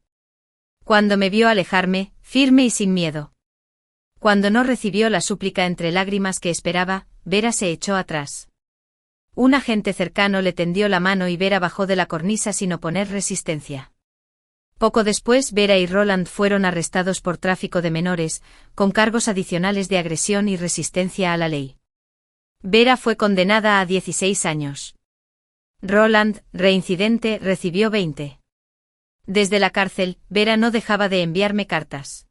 Speaker 1: Cuando me vio alejarme, firme y sin miedo. Cuando no recibió la súplica entre lágrimas que esperaba, Vera se echó atrás. Un agente cercano le tendió la mano y Vera bajó de la cornisa sin oponer resistencia. Poco después, Vera y Roland fueron arrestados por tráfico de menores, con cargos adicionales de agresión y resistencia a la ley. Vera fue condenada a 16 años. Roland, reincidente, recibió 20. Desde la cárcel, Vera no dejaba de enviarme cartas.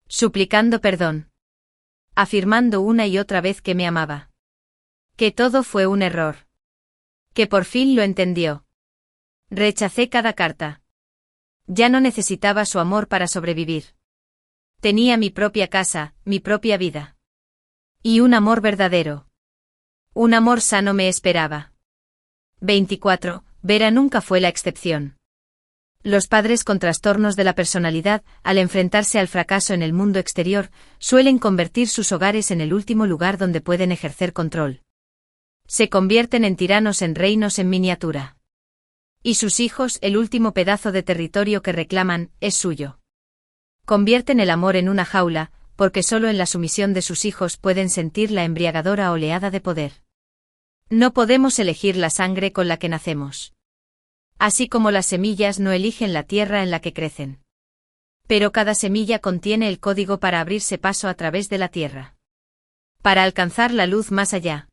Speaker 1: Suplicando perdón. Afirmando una y otra vez que me amaba. Que todo fue un error. Que por fin lo entendió. Rechacé cada carta. Ya no necesitaba su amor para sobrevivir. Tenía mi propia casa, mi propia vida. Y un amor verdadero. Un amor sano me esperaba. 24. Vera nunca fue la excepción. Los padres con trastornos de la personalidad, al enfrentarse al fracaso en el mundo exterior, suelen convertir sus hogares en el último lugar donde pueden ejercer control. Se convierten en tiranos en reinos en miniatura. Y sus hijos, el último pedazo de territorio que reclaman, es suyo. Convierten el amor en una jaula, porque solo en la sumisión de sus hijos pueden sentir la embriagadora oleada de poder. No podemos elegir la sangre con la que nacemos. Así como las semillas no eligen la tierra en la que crecen. Pero cada semilla contiene el código para abrirse paso a través de la tierra. Para alcanzar la luz más allá.